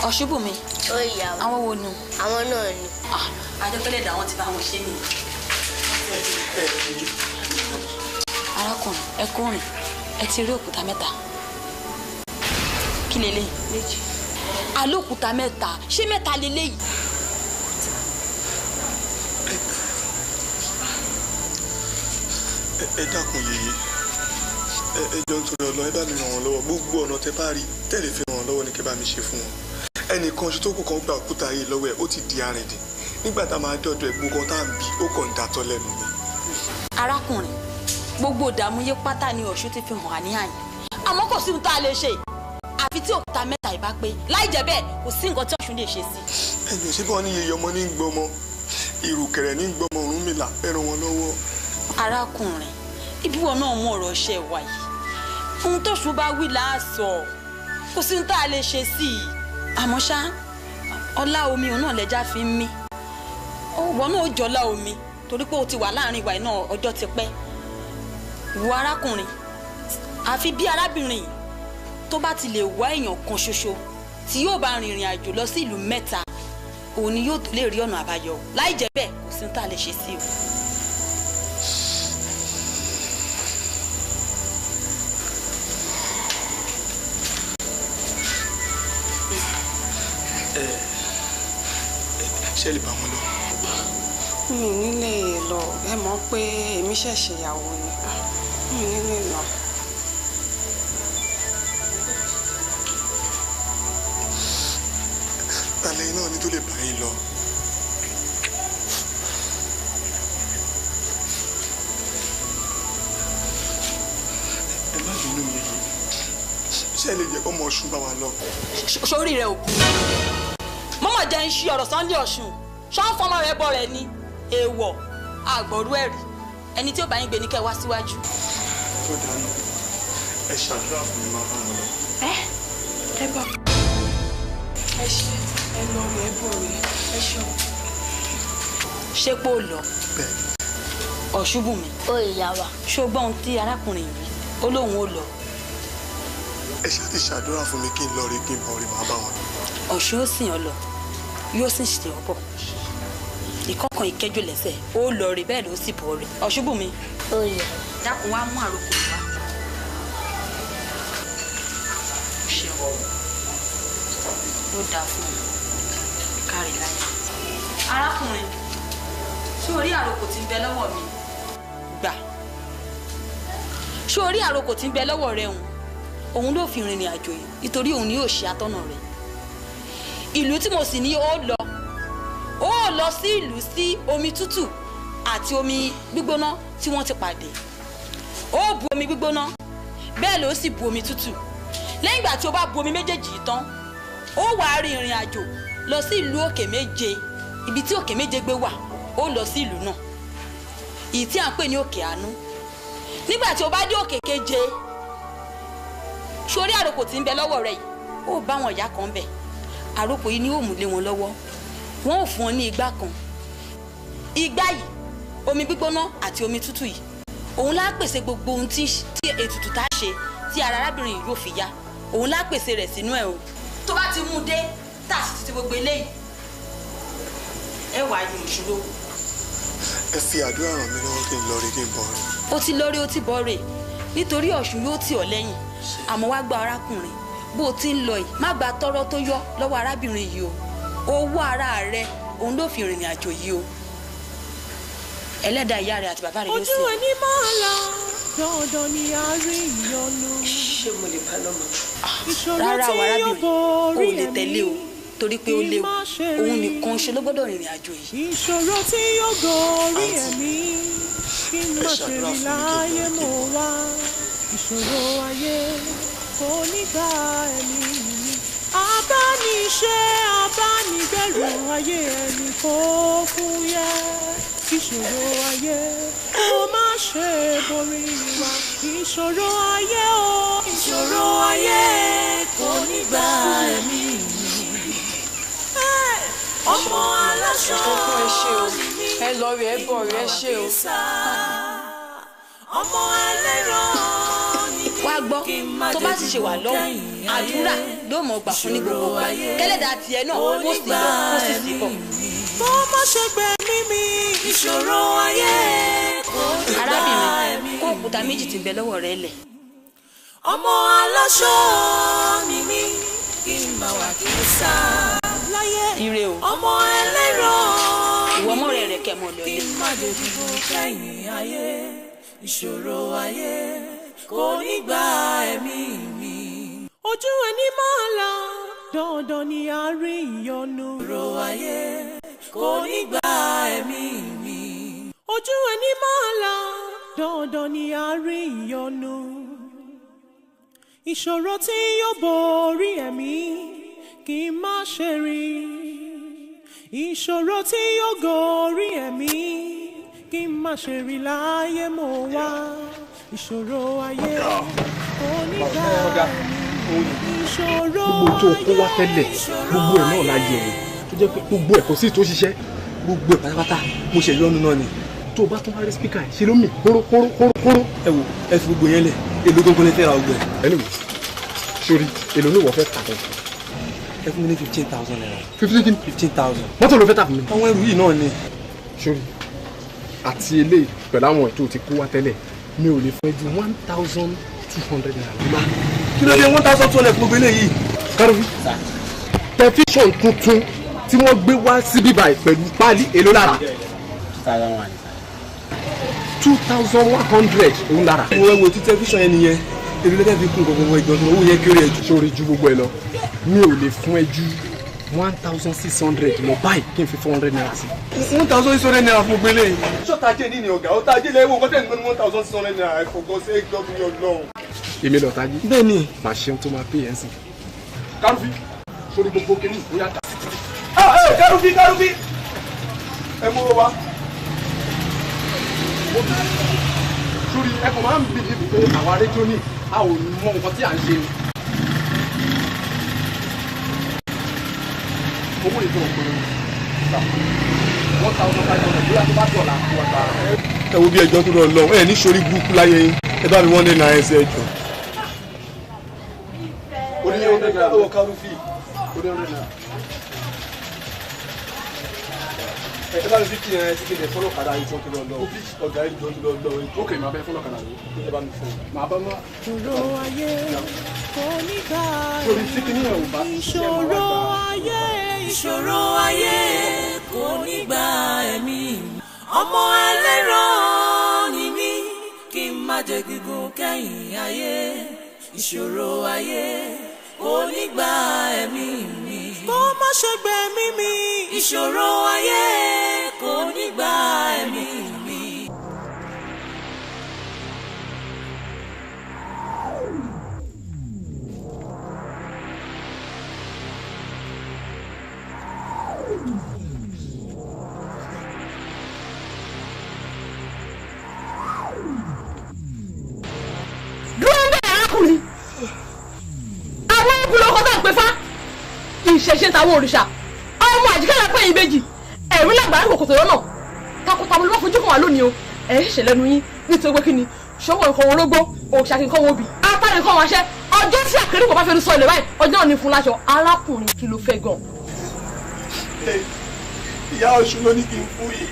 Ọ̀ṣùbùnmi. Ó yà wá. Àwọn wo nu? Àwọn náà ni. Adépẹ́lẹ̀ dà wọ́n ti bá wọn ṣe nìyẹn. Arákùnrin ẹ kúrin ẹ ti rí òkúta mẹ́ta. Kí lélẹ́yìí? Méjì. Alókúta mẹ́ta ṣé mẹ́ta lélẹ́yìí? ẹ dákun yèyé ẹ jọ ń torí Ọlọ́run ẹ bá mi ràn wọ́n lọ́wọ́ gbogbo ọ̀nà tẹ bá rí tẹ́lẹ̀ fi ràn wọ́n lọ́wọ́ ni kẹ́ bá mi ṣe fún wọn. ẹnìkan ṣe tó kù kan gba òkúta yìí lọ́wọ́ ẹ̀ ó ti di arìndìn nígbà tá a máa dọ̀dọ̀ ẹ̀ gbogbo tá à ń bí ó kàn ń datọ́ lẹ́nu ni. Arákùnrin gbogbo ìdààmú yé pátá ni Ọ̀ṣun ti fi hàn àníyàn àmọ́ kò sí ohun tá a lè ṣe àfi tí òkúta mẹ́ta ìbá pé láì jẹ́ bẹ́ẹ̀ kò sí nǹkan tí Ọ̀ṣun lè ṣe sí. ẹ̀yìn òṣèlú wọn ní yeye ọmọ ní gbọmọ ìrùkẹ̀rẹ̀ ní gbọmọ Ọ̀rúnmìlà ẹ ràn wọ́n lọ́wọ́. Arákùnrin ibi wọn náà mú ọ̀rọ̀ ṣe wà yìí ohun tóṣù bá wí láàsọ kò sí ohun tá a lè ṣe sí i àmọ́ ṣá ọlá omi òun náà lẹ́jà fi ń mí ọwọ́ náà ó jọlá omi torí pé o ti wà láàrin ìwà iná ọjọ́ ti pẹ́ wo arákùnrin àfi bí arábìnrin tó bá ti lè wá èèyàn kan ṣoṣo tí yóò bá rìnrìn àjò lọ sí ìlú mẹ́ta òun ni yóò tó lè rí ọ̀nà àbáyọ láì jẹ́ bẹ́ẹ̀ kò sí ohun tá a lè ṣe sí i. ṣe lè bá wọn lọ. mi nílé lọ ẹ mọ̀ pé èmi ṣẹ̀ṣẹ̀ ìyàwó ni mi nílé lọ. tàlẹ́ náà ni tó lè bá yín lọ. ẹ má bínú mi yìí ṣe lè jẹ́ ọmọ Ọ̀ṣun bá wa lọ. sórí rẹ òkú mọ́mọ́ jẹ́ ń ṣí ọ̀rọ̀ Sunday Ọ̀ṣun ṣọ́n fọmọ rẹ bọ̀ rẹ ní èèwọ̀ àgbọ̀rú ẹ̀rí ẹni tí ó bá yín gbé ní kẹ́ wá síwájú. tó dáná ẹ ṣàdúrà fún mi máa bá wọn lọ. ẹ bọ ẹ ṣe ẹ lọ rẹ bọ rẹ ẹ ṣọ. ṣé pé ó lọ Ọ̀ṣùbùnmi. Ó yà wá. ṣùgbọ́n ohun tí arákùnrin yìí ó lóun ó lọ. ẹ ṣáà ti ṣàdúrà fún mi kí n lọ rí kí n bọ̀ rí máa bá wọn lọ. Ọ̀ṣun ó sìn ọ lọ yóò sì ṣe ọ bọ̀ ìkọ̀kan ìkẹjọ lẹ́sẹ̀ ó lọ rí bẹ́ẹ̀ ló sì bọ̀ rí. Ọ̀ṣùbùnmi. Ó yà. dákun wá mú àròkọ wá. ó dáa fún un kárí láyé. arákùnrin ṣé orí àròkọ tí ń bẹ lọ́wọ́ mi gbà ṣé orí àròkọ tí ń bẹ lọ́wọ́ rẹ òun ló fi rìnrìn àjò yìí nítorí òun ni yóò ṣe atọ́nà rẹ̀ ìlú tí mo sì ní ó lọ sí ìlú sí omi tútù àti omi gbígbóná tí wọ́n ti pàdé ó bu omi gbígbóná bẹ́ẹ̀ ló sì bu omi tútù lẹ́yìn ìgbà tí o bá bu omi méjèèjì yìí tán ó wá rin ìrìn àjò lọ sí ìlú òkè méje ibi tí òkè méje gbé wà ó lọ sí ìlú náà èyí tí à ń pè ní òkè àánú nígbà tí o bá dé òkè keje sórí àròkò tí ń bẹ lọ́wọ́ rẹ yìí ó bá wọn ìyá kan bẹ̀ àròkò yìí ni ó mú lé wọn lọ́wọ́ wọn ò fún ọ ní igbá kan igbá yìí omi gbígbóná àti omi tútù yìí òun lá pèsè gbogbo ohun tí ètùtù tá a ṣe tí ara arábìnrin yìí yóò fi yá òun lá pèsè rẹ̀ sínú ẹ̀ o tó bá ti mú un dé tá a sì ti gbogbo eléyìí ẹ wà á yọ ìṣòro. ẹ fi àdúrà ràn mí lọ́wọ́ kí n lọ rí kí n bọ̀ rẹ̀. ó ti lọ rí ó ti bọ̀ rẹ̀ nítorí Ọ̀ṣun yóò tì ọ́ lẹ́yìn àmọ́ wá gba arákùnrin bó o ti ń lọ yìí má gba tọ́rọ́ tó yọ lọ́wọ́ arábìnrin yìí o owó ara rẹ òun ló fi rìnrìn àjò yìí o ẹlẹ́dàá ìyá rẹ àti bàbá rẹ yóò sìn. ojú ẹni máa la dandan ni a rí ìyọnu. ṣé mo lè bá lọ́mọ. rárá o arábìnrin o ò lè tẹ̀lé o torí pé ó léwu òun nìkan ṣe ló gbọ́dọ̀ rìnrìn àjò yìí. ìṣòro tí yóò gorí ẹ̀mí kí n má ṣe rí láyé mo wá ìṣòro ayé kò ní gba ẹ̀mí mi. abániṣe abánigbẹ̀rù ayé ẹni kò fúyẹ́ ìṣòro ayé kò má ṣe borí wa ìṣòro ayé o ìṣòro ayé kò ní gba ẹ̀mí mi. ọmọ aláṣọ ẹ lọ rí ẹ bọ̀ rí ẹ ṣe o. ọmọ ẹlẹ́rọ wá gbọ́ tó bá ti ṣe wà lọ́wọ́ àdúrà ló mọ̀ gbà fún ní gbogbo wa kẹ́lẹ́dà tiẹ̀ náà kó sì lọ kó sì sí bọ̀. bó má ṣe gbẹ̀mí mi ìṣòro ayé kò ní gba ẹ̀mí. arábìnrin kó òkúta méjì tí ń bẹ lọ́wọ́ rẹ lẹ̀. ọmọ aláṣọ ni mí kí n bá wà kí n sá láyé. ire o ọmọ ẹlẹ́rọ ìwọ mọ́ rẹ̀ kẹ́ mọ́ lọ kí n má dojú kẹ́yìn ayé ìṣòro ayé kò ní gba ẹ̀mí mi. ojú ẹni máa la dandan ni a rí ìyọnu. ìṣòro ayé kò ní gba ẹ̀mí mi. ojú ẹni máa la dandan ni a rí ìyọnu. ìṣòro tí yóò borí ẹ̀mí kí n má ṣe rí. ìṣòro tí yóò gorí ẹ̀mí kí n má ṣe rí láyé mo wá ìṣòro ayé onígbà ìṣòro gbogbo tó kó wá tẹ́lẹ̀ gbogbo ẹ̀ náà la yẹ̀ wò tó jẹ́ pé gbogbo ẹ̀ kò sí tó ṣiṣẹ́ gbogbo ẹ̀ pátápátá mo ṣe yọnu náà ni tó o bá tún wá rí spíkà ẹ̀ ṣe ló mì kóró. ẹ wo ẹ fi gbogbo yẹn lẹ èlò gbogbo lè fẹ́ ra ọgbẹ. anyway sori èlò ní ìwọ fẹ́ tà fún ẹ fún mi ní 15,000 naira. 15,000 mọ́tò ló fẹ́ tà fún mi. àwọn ẹrù yìí náà ni. sori àti eléyìí pẹ̀lú àwọn ètò tí kó wá tẹ́lẹ̀ mi ò lè fún ẹ ju 1,200 naira. kí ló dé 1,200 gbogbo eléyìí. Kárọ̀fì tẹlifíṣọ̀n tuntun tí wọ́n gbé wá síbí báyìí pẹ̀lú páálí èlò lára. 2,100 òun lára. mo rẹ wo tí tẹlifíṣọ̀n yẹn nìyẹn èlò lẹ́tẹ̀ fi kún gbogbo ìjọ tó owó yẹn kéré ẹ̀ jù. sórí ju gbogbo ẹ lọ mi ò lè fún ẹ ju 1,600 lọ báyìí kí n fi 400 naira sí. 1,600 naira fún gbélé yìí. ṣọ́ta ajé ní ọ̀gá ọ̀tá ajé lẹ́wọ̀ kọ́tẹ́ ní 1,600 naira ẹ̀fọ̀gọ́ sí ẹgbẹ́ ọdún yọ lọ́hùn. èmi lọ tají. bẹ́ẹ̀ ni. màá ṣeun tó máa pè é sí. Kárọ̀fì sórí gbogbo kìíní ìfúyà dà. Kárọ̀fì ẹ mú wa. sórí ẹ̀kọ́ máa ń bìí pé àwa rédíò ní a ò mọ nǹkan tí à ń ṣe ni. owó ìjọ òpin 1,500 bóyá tó bá tọ̀ la kó wa ta. ẹ wo bí ẹjọ́ tó lọ lọ ẹ ní sórí burúkú láyé yín ẹ bá mi wọ́n dé náà ẹsẹ̀ ẹjọ́. oníyẹ ọdẹ náà lọ́wọ́ Kárọ̀fì oníyẹ ọdẹ náà. ẹ bá mi fi kí ẹ ti kéde fọlọ́ kàdá yìí tó lọ lọ ọ̀gá ìjọ tó lọ lọ. ok màá bẹ fọlọ́ kàdá yìí ẹ bá mi fọ màá bá má. ìṣòro ayé kò ní gba ìṣòro ayé ìṣòro ayé kò ní gba ẹ̀mí ọmọ ẹlẹ́rọ ni mí kí n má jẹ gígùn kẹ́yìn ayé ìṣòro ayé kò ní gba ẹ̀mí mi kó má ṣe gbẹ̀mí mi ìṣòro ayé kò ní gba ẹ̀mí mi. ìṣẹ̀ṣe táwọn òrìṣà ọmọ àjíkẹ́lá pé ìbejì ẹ̀rí lágbàá kòkòtò lọ́nà takọtabo ló bá fojú kan wà lónìí o ẹ̀ ṣẹ̀ṣẹ̀ lẹ́nu yín nítorí pé kí ni ṣọwọ́ nǹkan wọn lógbó òòṣà kí nǹkan wọn bì ata dandan nìkan wáṣẹ́ ọjọ́ tí àkèrè kò bá fẹ́ lu sọ ilẹ̀ báyìí ọjọ́ náà ní fún láṣọ arákùnrin kí ló fẹ́ gan. ìyá Ọ̀ṣun ló ní kí n fún yìí.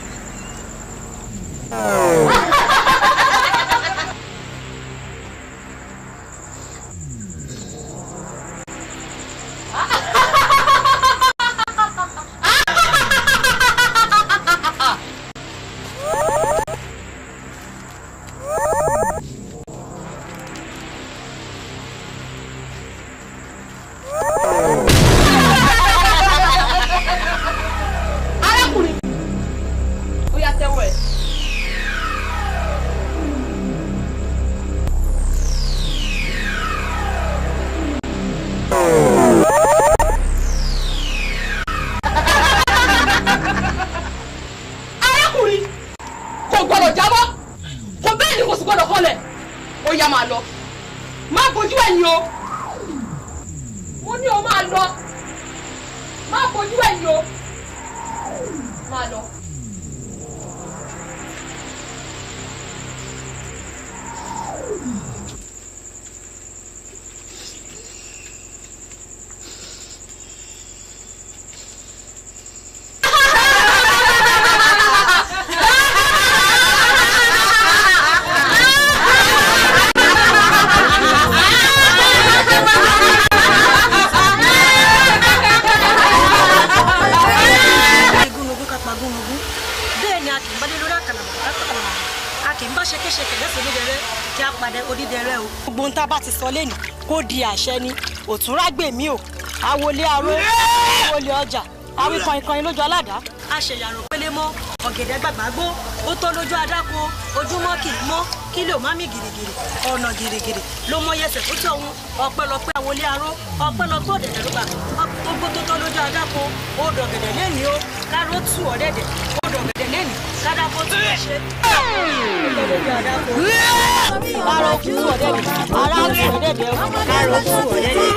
àṣẹ ni òtúnrágbè mi ò awolé aró awolé ọjà awíkan ìkànnì lójú aládàá àṣeyàrò pélé mọ ọ̀gẹ̀dẹ̀ gbàgbàgbó ó tó lójú adáko ojúmọ́ kì í mọ́ kílò má mi gìrìgìrì ọ̀nà gìrìgìrì ló mọ yẹsẹ̀ tó tọ̀ ọ̀hún ọ̀pẹ̀lọpẹ̀ awolé aró ọ̀pẹ̀lọpẹ̀ ọ̀dẹ̀dẹ̀ ló gbà gbogbo tó tọ́ lójú adáko ó dọ̀gẹ̀dẹ̀ lẹ́ni ó káró tù ọ̀dẹ̀dẹ̀ ó dọ̀gẹ̀dẹ̀ lẹ́ni kádàkó tù ṣe lójú adáko káró tù ọ̀dẹ̀dẹ̀ ará tù ọ̀dẹ̀dẹ̀ káró tù ọ̀dẹ̀dẹ̀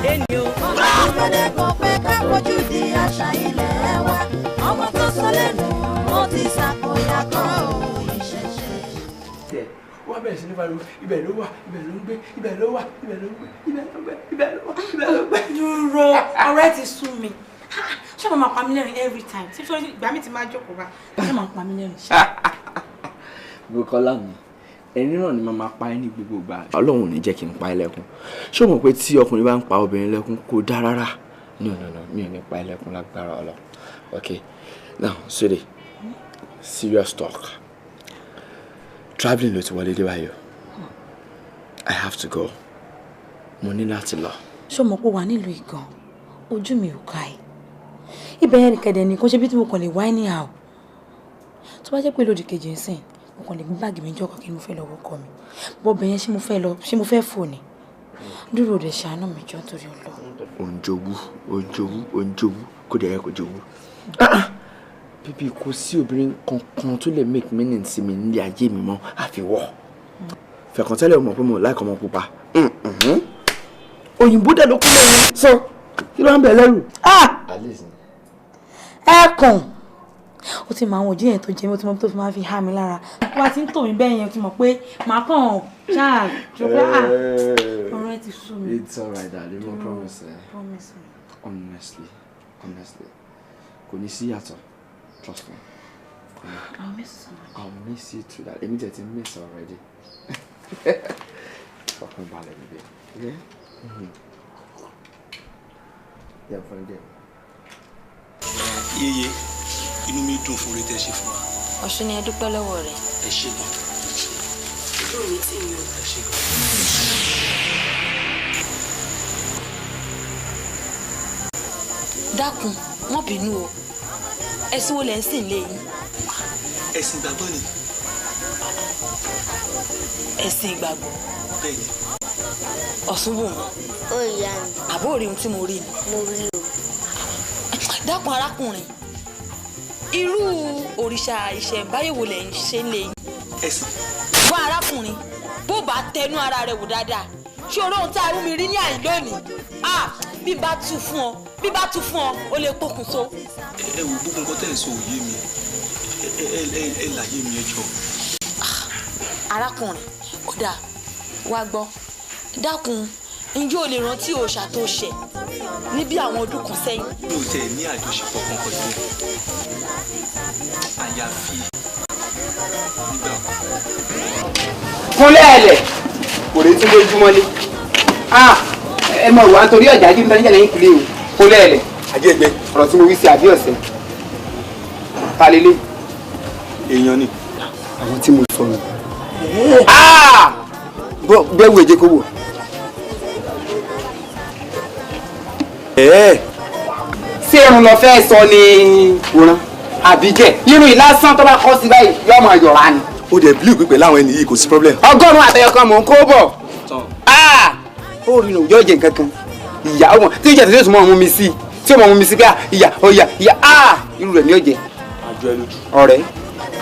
lẹ́ni ó. ọlọ́dẹ kan pé ká fojú di àṣà ilẹ̀ wa ọmọ tó sọ lẹ́nu ó ti ṣàkóyà kan ò ìṣẹ̀ṣẹ̀. wọ́n bẹ̀rẹ̀ sí ní pariwo ibẹ̀ ló wà ibẹ̀ ló ń gbé ibẹ̀ ló wà ibẹ̀ ló ń gbé ibẹ̀ ló ń gbé ibẹ̀ ló wà ibẹ̀ ló ń gbé. dúró ọ̀rẹ́ ti sún mi ṣé mo máa pa mí lẹ́rìn every time tí ìgbà mi ti máa jókòó bá ṣé mo máa pa mí lẹ́rìn. Bùkọ́lá mi ẹni náà ni màá pa ẹ́ ní gbogbo ìgbà. Ọlọ́run ò ní jẹ́ kí n pa ẹ́ lẹ́kún. Ṣé o mọ̀ pé tí ọkùnrin bá ń pa obìnrin lẹ́kún kò dáa rárá? No, mi ò ní pa ẹ́ lẹ́kún lágbára Ọlọ́run. Okay, now sweetie, serious talk. Traveling ló ti wọlé dé báyìí o. I have to go. Mo ní láti lọ. Ṣé o mọ̀ pé wà nílùú ìgàn ojú mi ò ká ẹ̀ ibẹ̀ yẹn nìkẹ́dẹ̀ nìkan ṣe bí tí mo kàn lè wá ní àwọ̀ tó bá jẹ́ pé lódì kejì ń sìn mo kàn lè gbé báàgì mi jọ́kọ̀ kí mo fẹ́ lọ wọ́kọ̀ mi bọ́ọ̀bẹ̀ yẹn ṣé mo fẹ́ fò ní dúró rẹ̀ ṣàánú mi jọ́ torí ọlọ́. òǹjowú kò dẹ̀ yẹ kó jowú. Bíbí kò sí obìnrin kankan tó lè make meaning sí mi nílé ayé mi mọ́ àfiwọ́. Fẹ̀kàntẹ́lẹ̀ mọ̀ pé mo láìka ọmọ pupa. Òyìnbó dẹ̀ ló kú lẹ́yìn sọ kí ló ń bẹ̀ lẹ́rù. Ẹ̀kùn ó ti máa ń ojú yẹn tó jẹ́ mi tó fi máa fi há mi lára wá tí ń tò mí bẹ́ẹ̀ yẹn ti mọ̀ pé màá kàn ṣáà jọ̀pẹ́ ọ̀rọ̀ ẹ ti sú mi. It's alright darling, mo promise ẹ. Promise me. Honestly kò ní sí yàtọ̀ trust me. I'll miss you so much. I'll miss you too that èmi tẹ̀ ti miss already. Ọkàn balẹ̀ níbẹ̀. Yeah, fine there. Yeye, inú mi dùn fún oore tẹ́ ṣe fún wa. Ọ̀ṣun ni ẹ dúpẹ́ lọ́wọ́ rẹ̀. Ẹ ṣé gan. Ojú mi tì mí o. Ẹ ṣé gan. Dákun, wọ́n bínú o. Ẹ̀sìn wo lẹ̀ ń sìn lé yín? Ẹ̀sìn ìgbàgbọ́ ni. Ẹ̀sìn ìgbàgbọ́. Bẹ́ẹ̀ni. Ọ̀ṣun wò wọ́n. Ó ìyá mi. Àbó rí ohun tí mo rí ni. Mo rí o. Dákun arákùnrin, irú òrìṣà ìṣẹ̀ǹbáyé wo lẹ̀ ń ṣe lé yín? Ẹ̀sìn. Wọ́n arákùnrin, bó bá tẹnu ara rẹ̀ wò dáadáa, ṣé olóhùn tá a rú mi rí ní àyín lónìí? Bí bá tú fún ọ, o lè pokùnso. Ẹ wo gbogbo nǹkan tẹ́ ẹ̀ sọ òye mi, ẹ láyé mi ẹ jọ̀ọ́. Arákùnrin, ó dáa, wá gbọ́ dákun ǹjẹ́ o lè rántí òòṣà tó ṣẹ̀ ní bí àwọn ọdún kan sẹ́yìn. mi ò tẹ̀ ní àjọṣepọ̀ kan pẹ̀lú àyàfi nígbà kúnlẹ̀ ẹ̀lẹ̀ kò lè tún lójúmọ́lé ẹ mọ̀ wá nítorí ọ̀jà jí nítorí ìjẹ̀lẹ̀ yín kìlẹ̀ o kúnlẹ̀ ẹ̀lẹ̀ àjẹgbẹ́ ọ̀rọ̀ tí mo wí sí àbí ọ̀sẹ̀ ta lélẹ̀ èèyàn ni àwọn tí mo sọ nù. bẹ́ẹ̀ wo èjé kó wò. ṣé irun lọ fẹ́ sọ ni wòran àbíjẹ́ irun ìlàsán tó bá kọ́ sí báyìí yóò máa yọ̀ra ni. ó dẹ̀ bílíù pípẹ́ láwọn ẹni yìí kò sí problem. ọgọ́rùn-ún àtẹyọ kan mò ń kó bọ̀. ó rí nù yóò jẹ nǹkan kan ìyá ọmọ tí ìjà tó mọ̀ ọmú mi sí tí ó mọ̀ ọmú mi sí pé ìyá ọ̀yà ìyá irú rẹ̀ ni ó jẹ. àjọ ẹ lójú. ọ̀rẹ́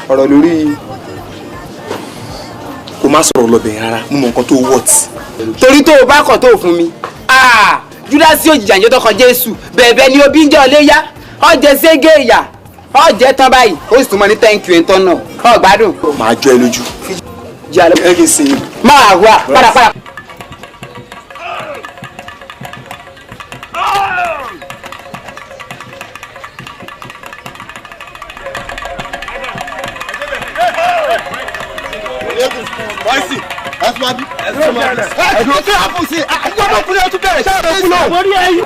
ọ̀rọ̀ lórí. kò má sọ̀rọ̀ lọ́bẹ̀ rárá mo mọ nǹkan tó wọ́t. torí tó o bá kọ̀ tó o fún mi júdásí òjìjà ìjọ tọkọ jésù bẹ̀ẹ̀bẹ̀ ni obi ń jẹ́ ọléyá ọ̀jẹ̀ ségé ìyà ọ̀jẹ̀ tán báyìí ó sì tún mọ ní thank you ẹ̀ńtọ́ náà ọ̀gbádùn. màá jọ ẹ lójú. ẹ kì í sin in. máa wà padà. Bọ́ìsì, ẹ̀sùnmábí. ẹ̀sùn tí a fún sí àjọpọ̀ kúlẹ̀ tún bẹ̀rẹ̀ sáà tó kú lọ. mo rí ẹyin.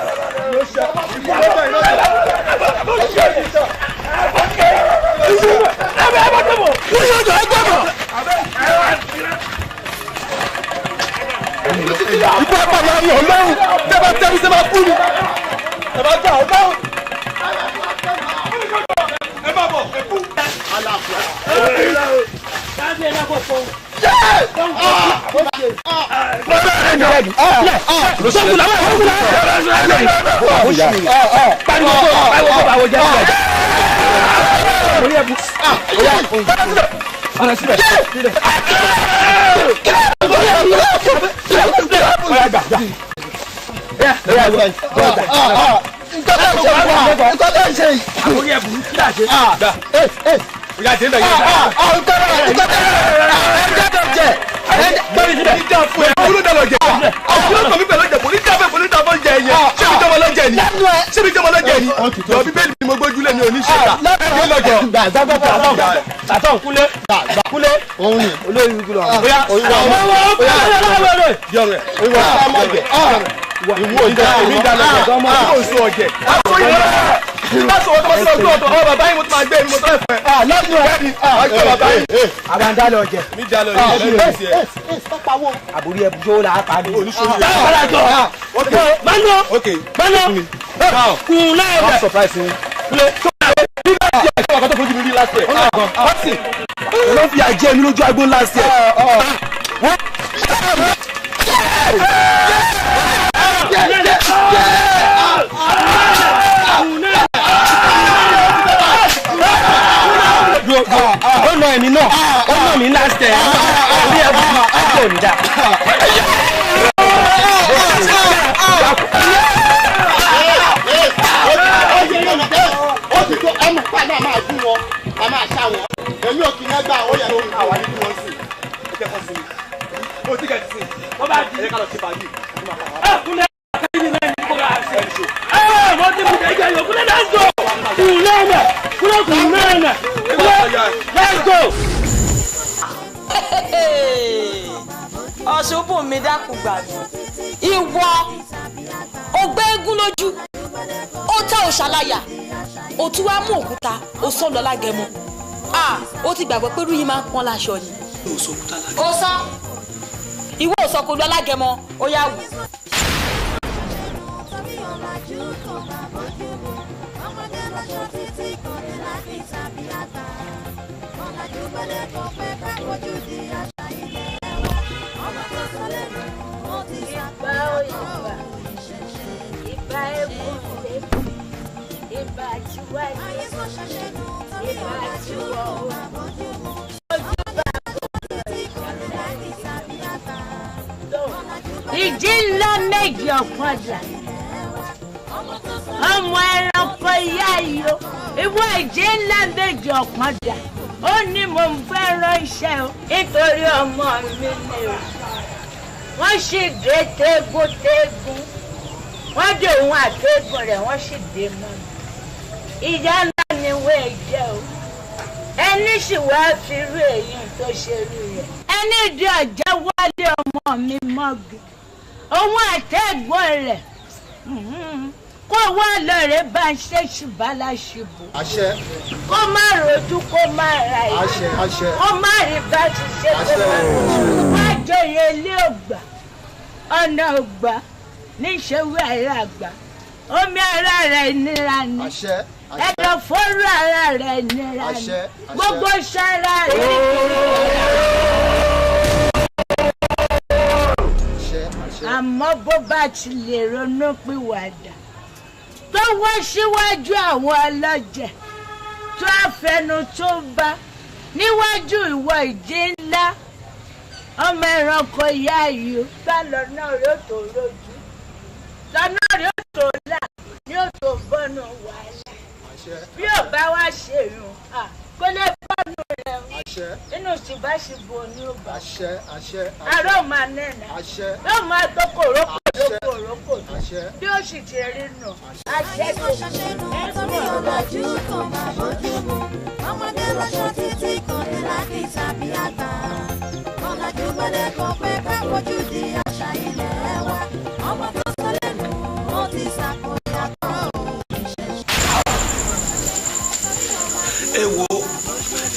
ìgbà pàmò àmì ọlọ́run tẹ́ bá tẹ́ mi sẹ́ máa kú ni. ẹ bá gbà ọlọ́run. ẹ bá bọ̀ ẹ kú. àbúrí ẹbú tó là á pa ní. ló fi àjẹ́ mi lójú agbó last year. ó nà èmi náà ó nà mí last year orí ẹbú kò ní dá. èmi ò kì í ẹgbà ó yẹ kó àwa ní kí wọ́n sìn ó jẹ́ kó sinmi ó ti kẹ́tì sìn wọ́n bá di ẹ̀ka lọ sí bàálù. kúnlẹ̀ akẹ́yìn náà ní kó bá a ṣe. mo ti fi ẹgbẹ́ yòó kúnlẹ̀ let's go kúnlẹ̀ náà kúnlẹ̀ kúnlẹ̀ náà kúnlẹ̀ let's go. ọ̀ṣunbùn mi dákun gbà mí ìwọ ògbé eégún lójú ó tẹ òṣàláyà ó tún wá mú òkúta ó sọ lọ lágẹmọ ó ti gbàgbọ́ pé rúyìn máa ń pọ́n láṣọ ni. ó sọ ìwọ ò sọ kó lọ lágẹmọ ó yá wò. Ìbá eégún lè ìbá tiwa ní ìbá tiwa o. Ìdí ńlá méjì ọ̀pọ̀dà ọmọ ẹranko ìyá yìí o ìwọ ìdí ńlá méjì ọ̀pọ̀dà ó ní mo ń fẹ́ ránṣẹ́ o nítorí ọmọ mi ni o wọ́n sì dé téégún wọ́n dé òun àtẹ́gùn rẹ̀ wọ́n sì dé mọ́ ìyá ńlá ni wọ́n jẹ́ o ẹni sì wá fi rú èyí tó ṣe rú rẹ̀ ẹni di ọ̀jẹ̀ wálé ọmọ mi mọ́gi òun àtẹ́gùn rẹ̀ kó wá lọ́ọ̀rẹ́ bá ń ṣe ṣùbáláṣubú. àṣẹ. kó má rojú kó má ra ìlú. àṣẹ àṣẹ. kó má rí bá ti ṣe kó má rojú. má jòyè ilé ògbà ọ̀nà ògbà níṣẹ́wé ara àgbà omi ara rẹ̀ nira ni. àṣẹ àṣẹ. ẹ̀dọ̀ fóró ara rẹ̀ nira ni. àṣẹ àṣẹ. gbogbo sára rẹ̀ àmọ́ bó bá ti lè ronú pìwàdà tó wọ́ síwájú àwọn ọlọ́jẹ̀ tó àfẹnu tó bá níwájú ìwọ ìdí ńlá ọmọ ẹranko ìyá yìí bá lọ́nà rẹ̀ tó rojú lọ́nà rẹ̀ tó là ní òtò bọ́nù wàhálà bí ò bá wá ṣèrùn kó lè bọ́nù rẹ̀ nínú ṣìbáṣìbò ní ọgbà àárọ̀ máa nẹ̀nà yóò máa tó kòrókò bí ó sì ti rí nù àṣẹ tó torí ọ̀làjú kò máa bójú mu ọmọdé lọ́ṣọ́ títí kan ní láti tàbí àgbà ọ̀làjú gbọ́dẹ̀ kan pé ká fojú di àṣà ilẹ̀ wa ọmọ tó sọ lẹ́nu ó ti ṣàkóyà kan ẹ wo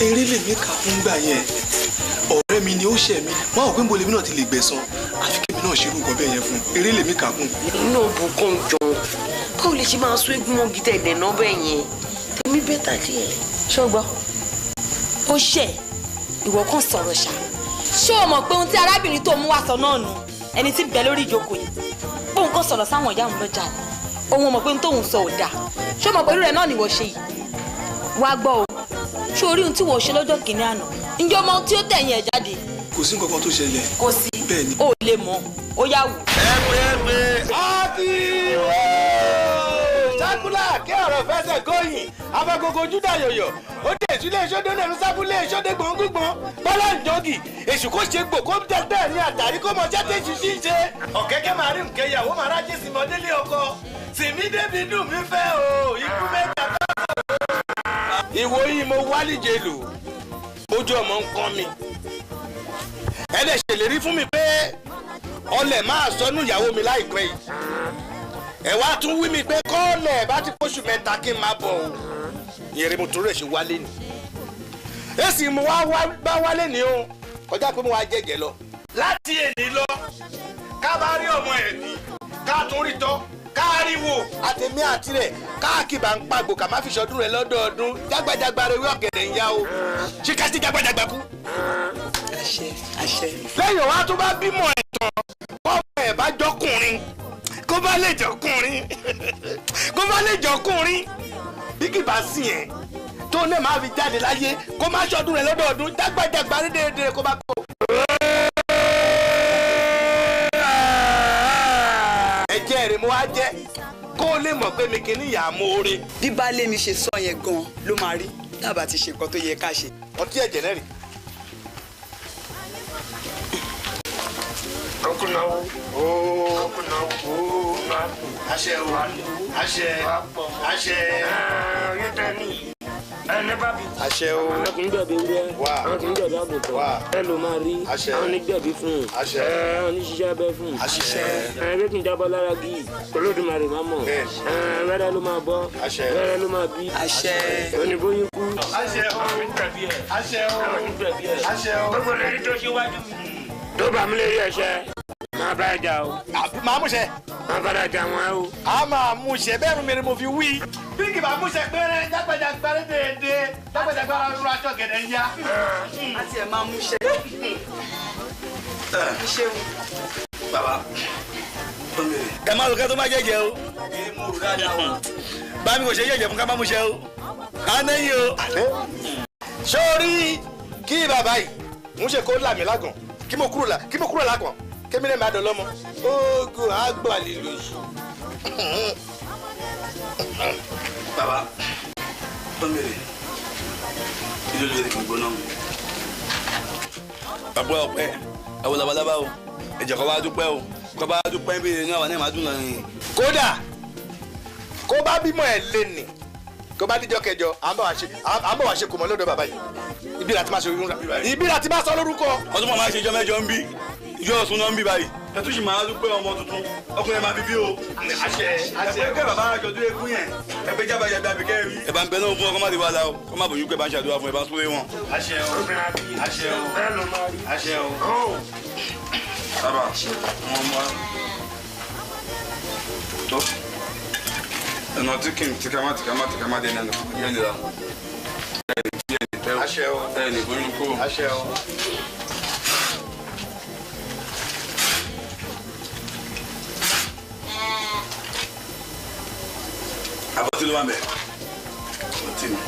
eré lèmi kà fún gbà yẹn ọ̀rẹ́ mi ni ó ṣẹ̀ mí wọn ò pé mo lèmi náà ti lè gbẹ̀san àfi kí èmi náà ṣerú nǹkan bẹ́ẹ̀ yẹn fún eré lèmi kà fún. inú òbúkún jọ báwo lè ṣe máa sún eégún mọ́gí tẹ̀lé náà bẹ́ẹ̀ yẹn tèmi bẹ́tà díẹ̀. ṣọgbọ́ ó ṣẹ̀ ìwọ kan sọ̀rọ̀ ṣá ṣé o mọ̀ pé ohun tí arábìnrin tó mú wá sọ náà nù ẹni tí ń bẹ lórí ìjókòó yìí bóun kan sọ̀rọ̀ sáwọn ìyá òun lọ́jà ni òun mọ̀ pé ohun tóun sọ ò dáa ṣé o mọ̀ pé irú rẹ̀ náà nìwọ ṣe yìí wá gbọ́ o ṣé orí ohun tí wọ́n ṣe lọ́jọ́ kìíní àná ǹjẹ́ ọmọ tí ó tẹ̀yìn ẹ̀ jáde. kò sí nǹkan kan tó ṣẹlẹ̀. kò sí bẹ́ẹ̀ ni. ó lè mọ̀ ó yá wò. ẹgbẹ́ ọtí sákúlà kí ọ̀rọ̀ fẹsẹ̀ góyìn afagogo júdà yọ̀yọ̀ ó dé ìtúlẹ̀ ìṣódé lẹ́nu sábúlé ìṣódé gbòǹgbòǹgbòn bọ́lá ìjọ́gì èṣù kò ṣe gbò kó tẹ́tẹ́ ní àtàrí kó mọ jẹ́tẹ́ ṣíṣí ṣe ọ̀kẹ́kẹ́ máa rí nǹkan ìyàwó máa rájẹ́ sí mọ́délé ọkọ tìmí débi dùn mí fẹ́ o ikú mẹ́ta ìwò yìí mo wálìjẹ lò ojú ọmọ ń kán mi ẹ lè ṣèlérí fún mi pé ọlẹ̀ máa sọnù ìyàwó mi láìpẹ́ yìí ẹ wá tún wí mi pé kọ́ọ̀lẹ̀ bá ti kóṣù mẹ́ta kí n máa bọ̀ o ìyẹrẹ mo torí ẹ̀ ṣe wálé ni èsì mo wá bá wálé ni o kọjá pé mo wá jẹ́jẹ́ lọ. láti èdè lọ ká bá rí ọmọ ẹ̀ ní ká tún rí tọ́ káríwò àtẹ̀mí àti rẹ̀ káàkiri bá ń pàgbò ká má fi ṣọdún rẹ̀ lọ́dọọdún jágbàjágbà rẹ̀ wí ọ̀gẹ̀dẹ̀ ń yá o ṣé ká sí jágbàjágbà kú. àṣẹ àṣẹ. lẹ́yìn wa tó bá bímọ ẹ̀ tán kọ́mọ ẹ̀ bá jọkùnrin kó bá lè jọkùnrin kó bá lè jọkùnrin bí kì bá sí yẹn tó ní máa fi jáde láyé kó má ṣọdún rẹ̀ lọ́dọọdún jágbàjágbà rẹ̀ déédéé kó bá kó. ẹ̀jẹ̀ rẹ̀ mo wá jẹ́ kó o lè mọ̀ pé mi kì í níyà amóore. bí baálé mi ṣe sọ yẹn gan ló máa rí dábàá ti ṣe nǹkan tó yẹ ká ṣe. ọtí ẹ̀jẹ̀ náà rè. ọkùnrin àṣẹ o àṣẹ àṣẹ ẹni bá bi. àṣẹ o. àwọn kì í gbẹ̀bí wúrẹ́. wà àwọn kì í gbẹ̀bí àgùntàn. ẹ ló máa rí. àṣẹ àwọn ní gbẹ̀bí fún un. àṣẹ àwọn ní ṣiṣẹ́ abẹ fún un. àṣẹ ẹgbẹ́ kì í jábọ́ lára gí Olódùmarè máa mọ̀. wẹ́rẹ́ ló máa bọ́. àṣẹ wẹ́rẹ́ ló máa bí. àṣẹ oníbóyún kú. àṣẹ o àwọn ní gbẹ̀bí ẹ̀. àṣẹ o àwọn ní gbẹ̀bí ẹ̀. àṣẹ o gbogbo lórí tó ṣe wájú. tó bá mi lè rí ẹ̀ṣẹ̀ máa bá ẹja o. máa mú ṣe. máa bá ẹja wọn o. a máa mú ṣe bẹ́ẹ̀ rún mi ni mo fi wí. bí kì bá mú ṣe péré jágbàjàgbà rẹ déédéé jágbàjàgbà rẹ rúra tó gẹ̀dẹ̀ ń yá. a tiẹ̀ máa mú ṣe. ṣeun. bàbá ẹ má lò kẹ́ tó má jẹ́jẹ́ o. mo rò dáadáa o. bá mi kò ṣe jẹ́jẹ́ fún ká má mú ṣe o. ká nẹ́yìn o. sórí kí bàbá yìí mú ṣe kó làmì lágàn kí mo kúrò lágàn kémi náà máa dọ̀ lọ́mọ oògùn àgbà lílo yìí. bàbá bọ́mẹ̀rẹ̀ ilé olóyè kì í gbóná. bàbá ọpẹ àwọn labalábá o ẹ̀jẹ̀ kọ́ bá dúpẹ́ o kọ́ bá dúpẹ́ bí ní àwọn ẹ̀ma dùn lọ́yìn. kódà kó bá bímọ ẹ̀ lé ní kó bá díjọ́ kẹjọ à ń bọ̀ wá ṣe kò mọ́ lọ́dọ̀ bàbá yìí ibi láti máa ṣe orúkọ ibi láti máa sọ lórúkọ. ọdún mọ̀ máa ṣe ijọ́ mẹ́jọ ń bí ìjọ ọ̀sùn náà ń bí báyìí ẹ tún sì máa dúpẹ́ ọmọ tuntun ọkùnrin máa bíbí o. àṣẹ ẹgbẹ́ bàbá àjọ̀dún eégún yẹn ẹgbẹ́ jábàjá bí abìkẹ́ rí. ẹ bá ń bẹ náà fún ọkọ má ti wá la o kọ́ má bòjú pé bá ń ṣàdúrà fún ẹ bá ń súnlé wọn. àṣẹ o àṣẹ o àṣẹ o. sábà wọn mú wa tó ẹnà tí kì í tìkàmá dé nínú yẹn nira ẹni tí ẹni tẹ àṣẹ o ẹni bóyú kó àṣẹ o. àbọ̀tí ló wà mẹ́ ọtí mi.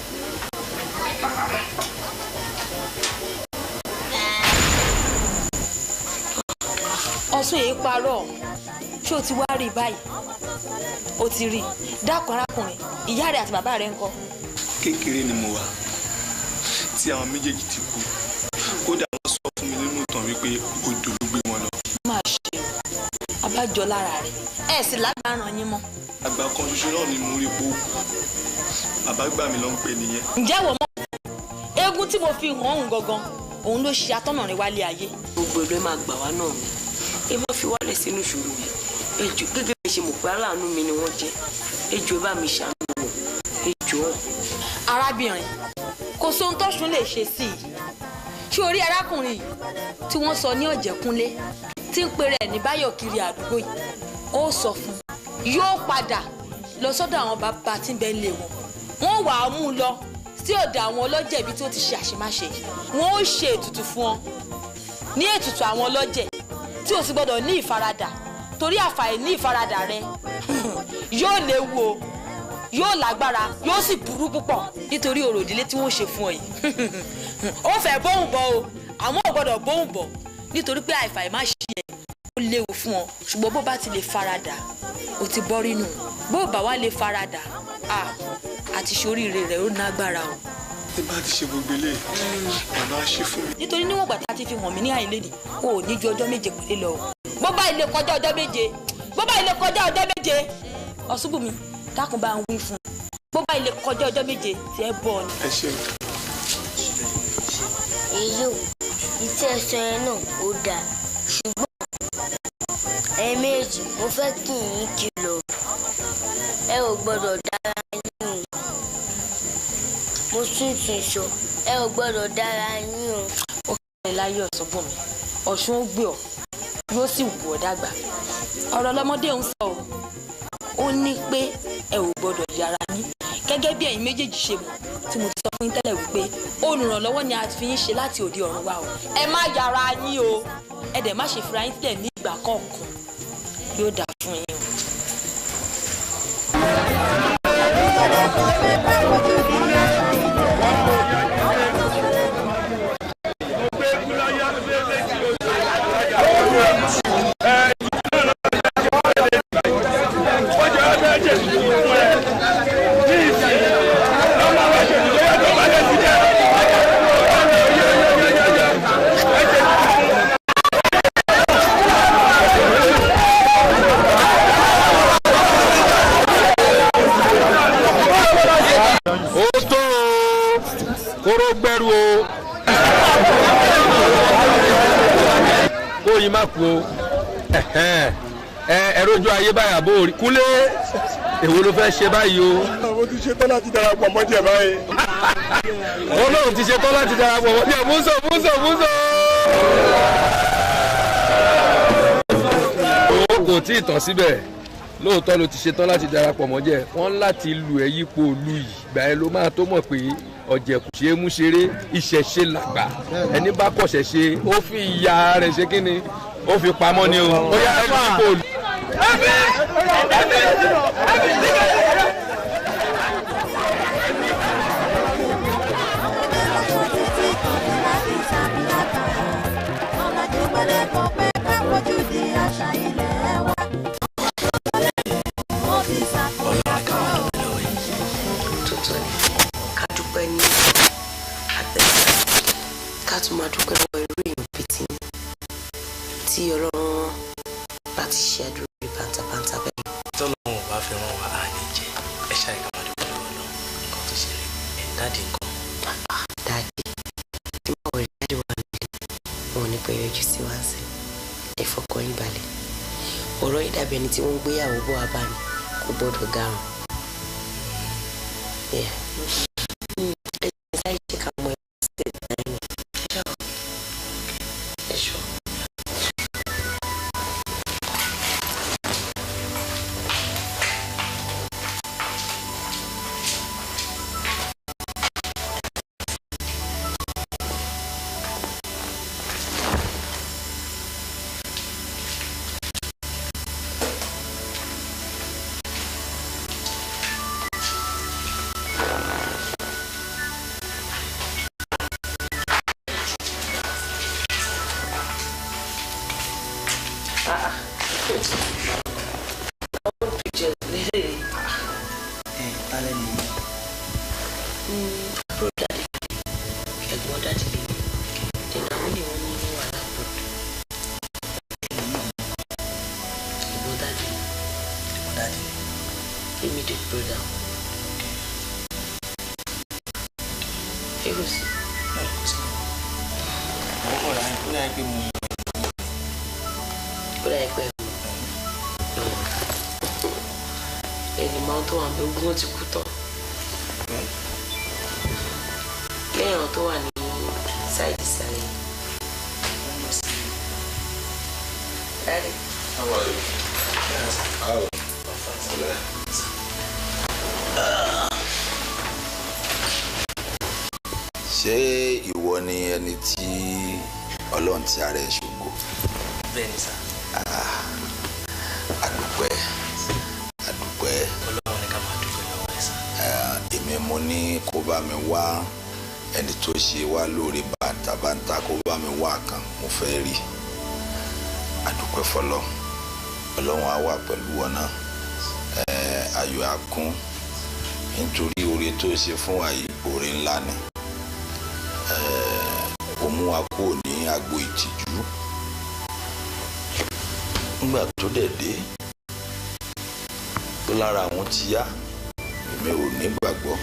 ọ̀sùn yìí parọ́ ṣé o ti wá rí i báyìí o ti rí i dákun arákùnrin ìyá rẹ àti bàbá rẹ ńkọ́. kékeré ni mo wà tí àwọn méjèèjì ti kú kódà wọ́n sọ fún mi nínú ìtàn wípé odò ló gbé wọn lọ. máa ṣe abájọ lára rẹ ẹ sì lágbára yín mọ́. àgbà kan ṣoṣo náà ni mo rí po bàbá gbà mí ló ń pè nìyẹn. ǹjẹ́ wọ́n mọ̀ eégún tí mo fi hàn òun gangan òun ló ṣe atọ́nà rẹ wálé ayé. gbogbo ẹgbẹ́ máa gbà wá náà ni ẹ má fi wálẹ̀ sínú ìṣòro yìí ejò gẹ́gẹ́ bí ṣe mọ̀ pé aláàánú mi ni wọ́n jẹ́ ejò ẹ bá mi ṣàánú wọn ejò ọ̀. arábìnrin kò sóhun tọ́sùn lè ṣe sí i ṣé orí arákùnrin yìí tí wọ́n sọ ní ọ̀jẹ̀kúnlé tí ń pèrè ẹ̀ ní báyọ̀ kiri àdúgbò yìí ó sọ fún yóò padà lọ sọ́dọ̀ àwọn bàbá tí ń bẹ lé wọn wọ́n wà á mú un lọ sí ọ̀dọ̀ àwọn ọlọ́jẹ̀ ibi tí ó ti ṣe àṣemáṣe wọ́n ó ṣe ètùtù fún ọ ní ètùtù àwọn ọlọ́jẹ̀ tí o sì gbọ́dọ̀ ní ìfaradà torí àfàì ní ìfaradà rẹ yóò léwu o yóò lágbára yóò sì burú púpọ̀ nítorí orò ìdílé tí wọ́n ṣe fún ọ yìí ó fẹ́ bóun bọ̀ o àmọ́ ò gbọ́dọ̀ bóun bọ̀ nítorí pé àìfàì má ṣe ẹ̀ ó léwu fún ọ ṣùgbọ́n bó bá ti lè faradà o ti bọ́ rínú bó bá wá lè faradà àti ṣoríire rẹ̀ ó nágbára o. ẹ bá ti ṣe gbogbo ilé bàbá ṣe fún mi. nítorí níwọ̀n gbà tá a ti fi hàn mí ní àìlédè o ò ní ju ọjọ́ méje péré lọ o bó bá ilé kọjá ọjọ́ méje Ọ̀ṣùbùnmi dákun bá ń wí fún un bó bá ilé kọjá ọjọ́ méje tí ẹ bọ̀ ni. ẹ ṣeun. èyí ò iṣẹ́ ẹ̀sọ́ yẹn náà ó dáa ṣùgbọ́n ẹ̀ẹ̀mejì mo fẹ́ kí yín kìlọ̀ ẹ ò gbọ́dọ̀ dára yín o mo tún sọ ẹ ò gbọ́dọ̀ dára yín o. ó kẹ́ ẹ láyé Ọ̀ṣùbùnmi Ọ̀ṣun ó gbé ọ yóò sì wù ọ́ dàgbà ọ̀rọ̀ lọ́mọdé ń sọ o ó ní pé ẹ ò gbọ́dọ̀ yára yín gẹ́gẹ́ bí ẹ̀yin méjèèjì ṣe mọ̀ tí mo ti sọ fún yín tẹ́lẹ̀ wípé olùrànlọ́wọ́ ni a fi yín ṣe láti òde ọ̀run wa o ẹ má yára yín o ẹ dẹ̀ má ṣe fira yín sílẹ̀ ní ìgbà kọ̀ọ̀kan yóò dà fún yín o. ẹ̀rọ ojú ayé báyà bó rí Kúnlé èwo ló fẹ́ ṣe báyìí o. mo ti ṣetán láti darapọ̀ mọ́ díẹ̀ báyìí. Ọlọ́run ti ṣetán láti darapọ̀ mọ́ díẹ̀ múso. o kò tí ì tán síbẹ̀ lóòótọ́ ló ti ṣetán láti darapọ̀ mọ́ díẹ̀ wọ́n láti lu ẹ̀ yípo olú yìí gbà ẹ ló máa tó mọ̀ pé ọ̀jẹ̀ kò ṣeé mú ṣeré ìṣẹ̀ṣe làgbà ẹni bá kọ̀ṣẹ̀ ṣe ó fi ìyá rẹ̀ ṣe kí ni ó fi pamọ́ ni o ó yá ẹni yípo olú. ká tún máa dúpẹ́ lọ́wọ́ irú èèyàn bíi tí Ọlọ́run tọ́lọ́run ò bá fi ràn wá àní jẹ ẹ ṣáà ìkàwé àdúgbò lọ́wọ́ náà nǹkan tó ṣẹlẹ̀ dáàdì nǹkan. dáàdì tí mo rí dáàdì wà nílé wọn ní pé yọjú sí wá sí ẹ fọkàn yín balẹ̀ ọ̀rọ̀ yìí dàbí ẹni tí wọ́n ń gbéyàwó bọ́ wá bá ní kò gbọ́dọ̀ garùn. ẹ ẹ ṣáà ṣe ká mọ ẹ ṣe náírà ẹ ṣọ. Wọ́n ti kú tán lẹ́yìn àwọn tó wà ní sáìdì sàlẹ̀. Daddy. How are you? How? Ṣé ìwọ ni ẹni tí Ọlọ́run ti ara ẹ̀ ṣògo? Bẹ́ẹ̀ni sá. Àdúpẹ́. Ọlọ́run ní ká máa dúpẹ́ lọ́wọ́ ẹ̀ sá. Èmi mo ní kó bá mi wá ẹni tó ṣe wá lórí bàǹtàbàǹtà kó bá mi wá kan mo fẹ́ rí. Àdúpẹ́ fọlọ́ Ọlọ́run á wà pẹ̀lú wọn náà. Ayọ̀ á kún nítorí oore tó ṣe fún wa yìí oore ńlá ni. Ó mú wa kúrò ní agbo ìtìjú. Nígbà tó dẹ̀ dé tó lára àwọn ti yá èmi ò ní gbàgbọ́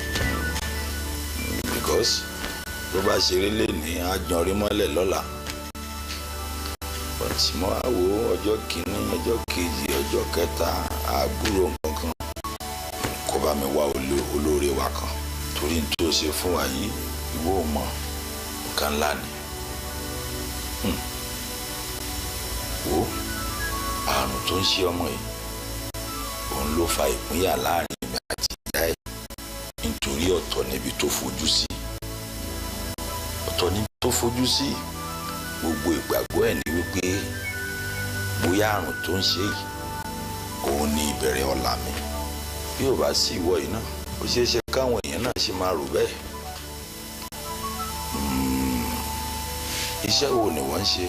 because tó bá ṣeré lè ní àjọrí mọ́lẹ̀ lọ́la but mo á wo ọjọ́ kìíní ọjọ́ kejì ọjọ́ kẹta àbúrò nǹkan kó bá mi wá olóore wa kan torí tó ṣe fún wa yìí ìwọ mọ̀ nǹkan ńlá ni wo àrùn tó ń ṣe ọmọ yìí òun ló fa ìpínyà láàrin mi àti ìyá ẹ̀ nítorí ọ̀tọ̀ níbi tó fojú sí gbogbo ìgbàgbọ́ ẹ̀ ní wípé bóyá àrùn tó ń ṣe yìí òun ní ìbẹ̀rẹ̀ ọ̀la mi bí ò bá sí ìwọ yìí náà ó ṣeé ṣe káwọn èèyàn náà ṣe máa rò bẹ́ẹ̀. Iṣẹ́ wo ni wọ́n ń ṣe?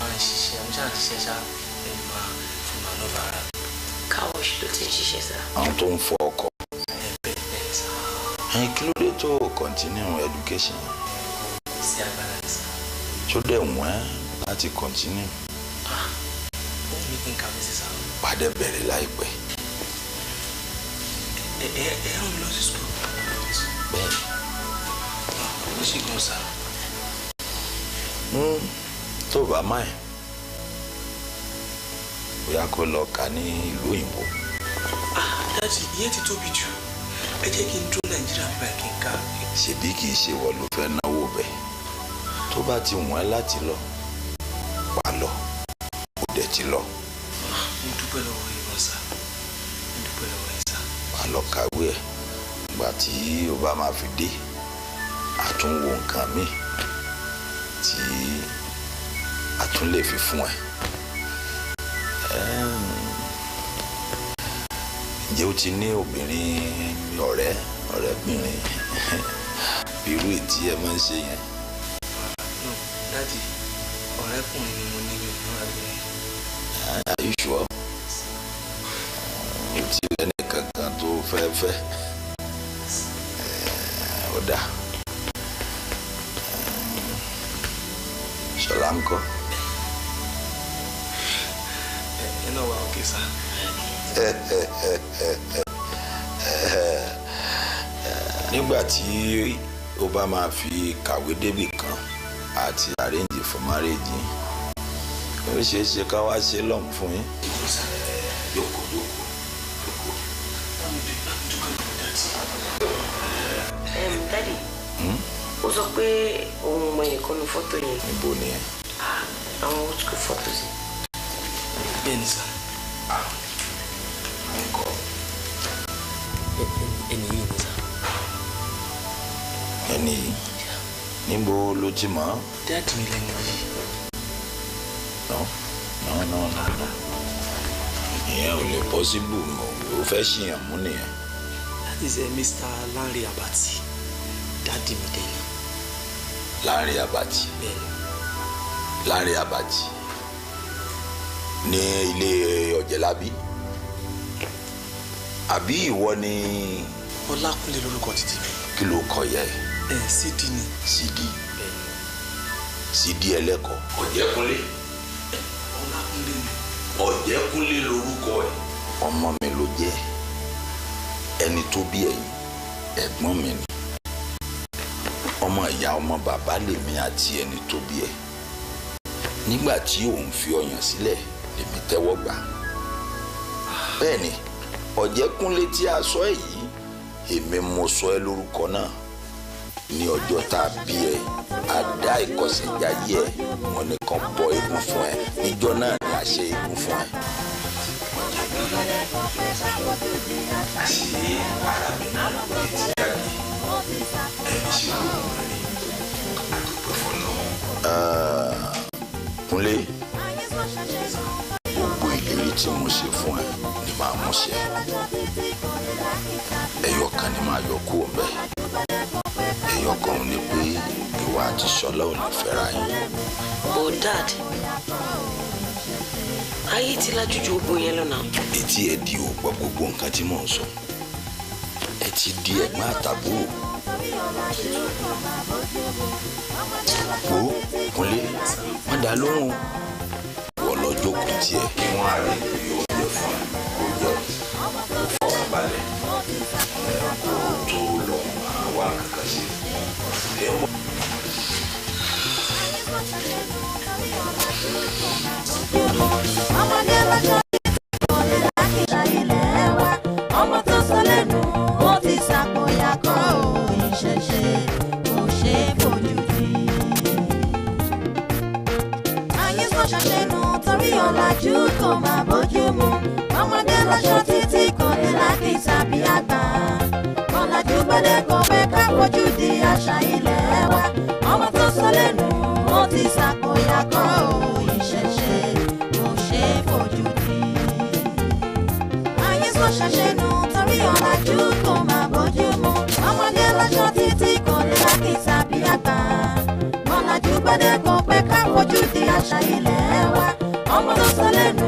Wọ́n ń ṣiṣẹ́ mo ṣáà ń ṣiṣẹ́ ṣá pẹ̀lú máa fún màá lọ́ba ara. Káwọ́ ṣe ló ti ń ṣiṣẹ́ sá. Àwọn tó ń fọ ọkọ̀. Bẹ́ẹ̀ sá. Kí ló dé tó continue education? Sí agbára ní sá. Tó dẹ̀ wọ́n láti continue. Ó ní kí n kàwé sí sá. Padà bẹ̀rẹ̀ láìpẹ́. Ẹ rán mi lọ sí school. Bẹ́ẹ̀ni. Ó ṣe gan sá. Tó bá máa bóyá kó lọ kà ní ìlú òyìnbó. Dájú ìyẹn ti tóbi jù ẹ jẹ́ kí n dúró Nàìjíríà bí báyìí kí n ká. Ṣebí kì í ṣe wọ́n ló fẹ́ náwó bẹ́ẹ̀ tó bá ti wọ́n láti lọ wà lọ ó dẹ̀ ti lọ. Mo dúpẹ́ lọ́wọ́ yìí wọ́n sá mo dúpẹ́ lọ́wọ́ yìí sá. Wà lọ kàwé ẹ̀ ìgbà tí ó bá máa fi dé àtúnwò nǹkan míì tí a tún lè fi fún ẹ. Ǹjẹ́ o ti ní obìnrin ọ̀rẹ́bìnrin irú ètí ẹ máa ń ṣe yẹn? No, Daddy, ọ̀rẹ́kùnrin ni mo ní mi ò náà rẹ̀. Are you sure? O ti lẹ́nu kankan tó fẹ́ ó dà. Ṣọlá ń kọ́. Ẹ náà wà òkè sá. nígbà tí ó bá máa fi kàwé débì kan àti arrange for marriage ó ṣeé ṣe ká wá ṣe lọ́n fún yín. Daddy, ó sọ pé òun mọ ẹnìkan ní fọ́tò yẹn. Níbo ni ẹ? Àwọn old school photos. Bẹ́ẹ̀ ni sà. Ẹni yìí ni sà. Ẹni yìí? Níbo ló ti mọ̀? Dáàdì mi lẹ́nu yìí. No. Ìyẹn ò lè possible mọ́. Ó fẹ́ ṣìyàn mú nìyẹn. That is Mr. Lanre Abati. Dáàdì mi dẹ́ni. Lanre Abati. Bẹ́ẹ̀ni. Lanre Abati. Ní ilé Ọ̀jẹ̀lábí. Àbí ìwọ ni. Ọlákúnlé lórúkọ títí mi. Kí ló kọ yẹ? Sídì ni. Sídì. Sídì ẹlẹ́kọ̀ọ́. Ọ̀jẹ̀kúnlé. Ọlákúnlé ni. Ọ̀jẹ̀kúnlé lórúkọ ẹ̀. Ọmọ mi ló jẹ́. Ẹni tó bí ẹ̀yin ẹ̀gbọ́n mi ni. Ọmọ ìyá ọmọ bàbá lèmi àti ẹni tó bí ẹ. Nígbà tí òun fi ọyàn sílẹ̀ lèmi tẹ́wọ́ gbà. Bẹ́ẹ̀ ni Ọ̀jẹ̀kúnlé tí a sọ ẹ̀ yìí èmi mo sọ ẹ lórúkọ náà. Ní ọjọ́ tá a bí ẹ a dá ìkọsẹ̀jáyé ẹ wọn nìkan bọ eégún fún ẹ níjọ́ náà ni a ṣe eégún fún ẹ. Àṣé ara mi náà ló lè ti jáde ẹni ṣe kó wọn rí àdúgbò fọlọ́. Kúnlé gbogbo ìlérí tí mo ṣe fún ẹ ni màá mú ṣe. Ẹyọ kan ni màá yọ kúrò ńbẹ̀. Ẹyọ kan ni pé ìwà àti Ṣọlá ò ní fẹ́ra yín. Oh Dad, ayé ti lajú ju gbogbo yẹn lọ náà. Etí ẹ di ò gbọ́ gbogbo nǹkan tí mò ń sọ. Ẹ ti di ẹ̀gbọ́n àtàbúrò. Wo Kúnlé má dá lóhùn. Wọ́n lọ jókòó tiẹ̀ kí wọ́n á rí ìlú oúnjẹ fún ẹ kó jọ kó fọkàn balẹ̀ kó tó lọ wá kankan sí. Ọmọdé lọ́jọ́ ìkọlẹ̀ lákìtà ilẹ̀ wa. Ọmọ tó sọ lẹ́nu ó ti ṣàkóyakọ́ ìṣẹ̀ṣe kò ṣe é fojú di. Ayé sọ ṣàṣẹnu torí ọ̀làjú kò máa bójú mu. Ọmọdé lọ́jọ́ títí kọlẹ̀ lákìtà bí àgbà. Ọ̀làjú gbọ́dẹ̀ kò fẹ́ ká fojú di àṣà ilẹ̀ wa. Ọmọ tó sọ lẹ́nu ó ti ṣàkóyakọ́ ìṣẹ̀ṣe kò ṣe é fojú di. Ayé sọ ṣàṣẹnu torí ọ̀làjú kò máa bójú mu. Ọmọdé lọ́jọ́ títí kọlẹ̀ lákìtà bí àgbà. Ọ̀làjú gbọ́dẹ̀ kò fẹ́ ká fojú di àṣà ilẹ̀ wa. Ọmọ tó sọ lẹ́nu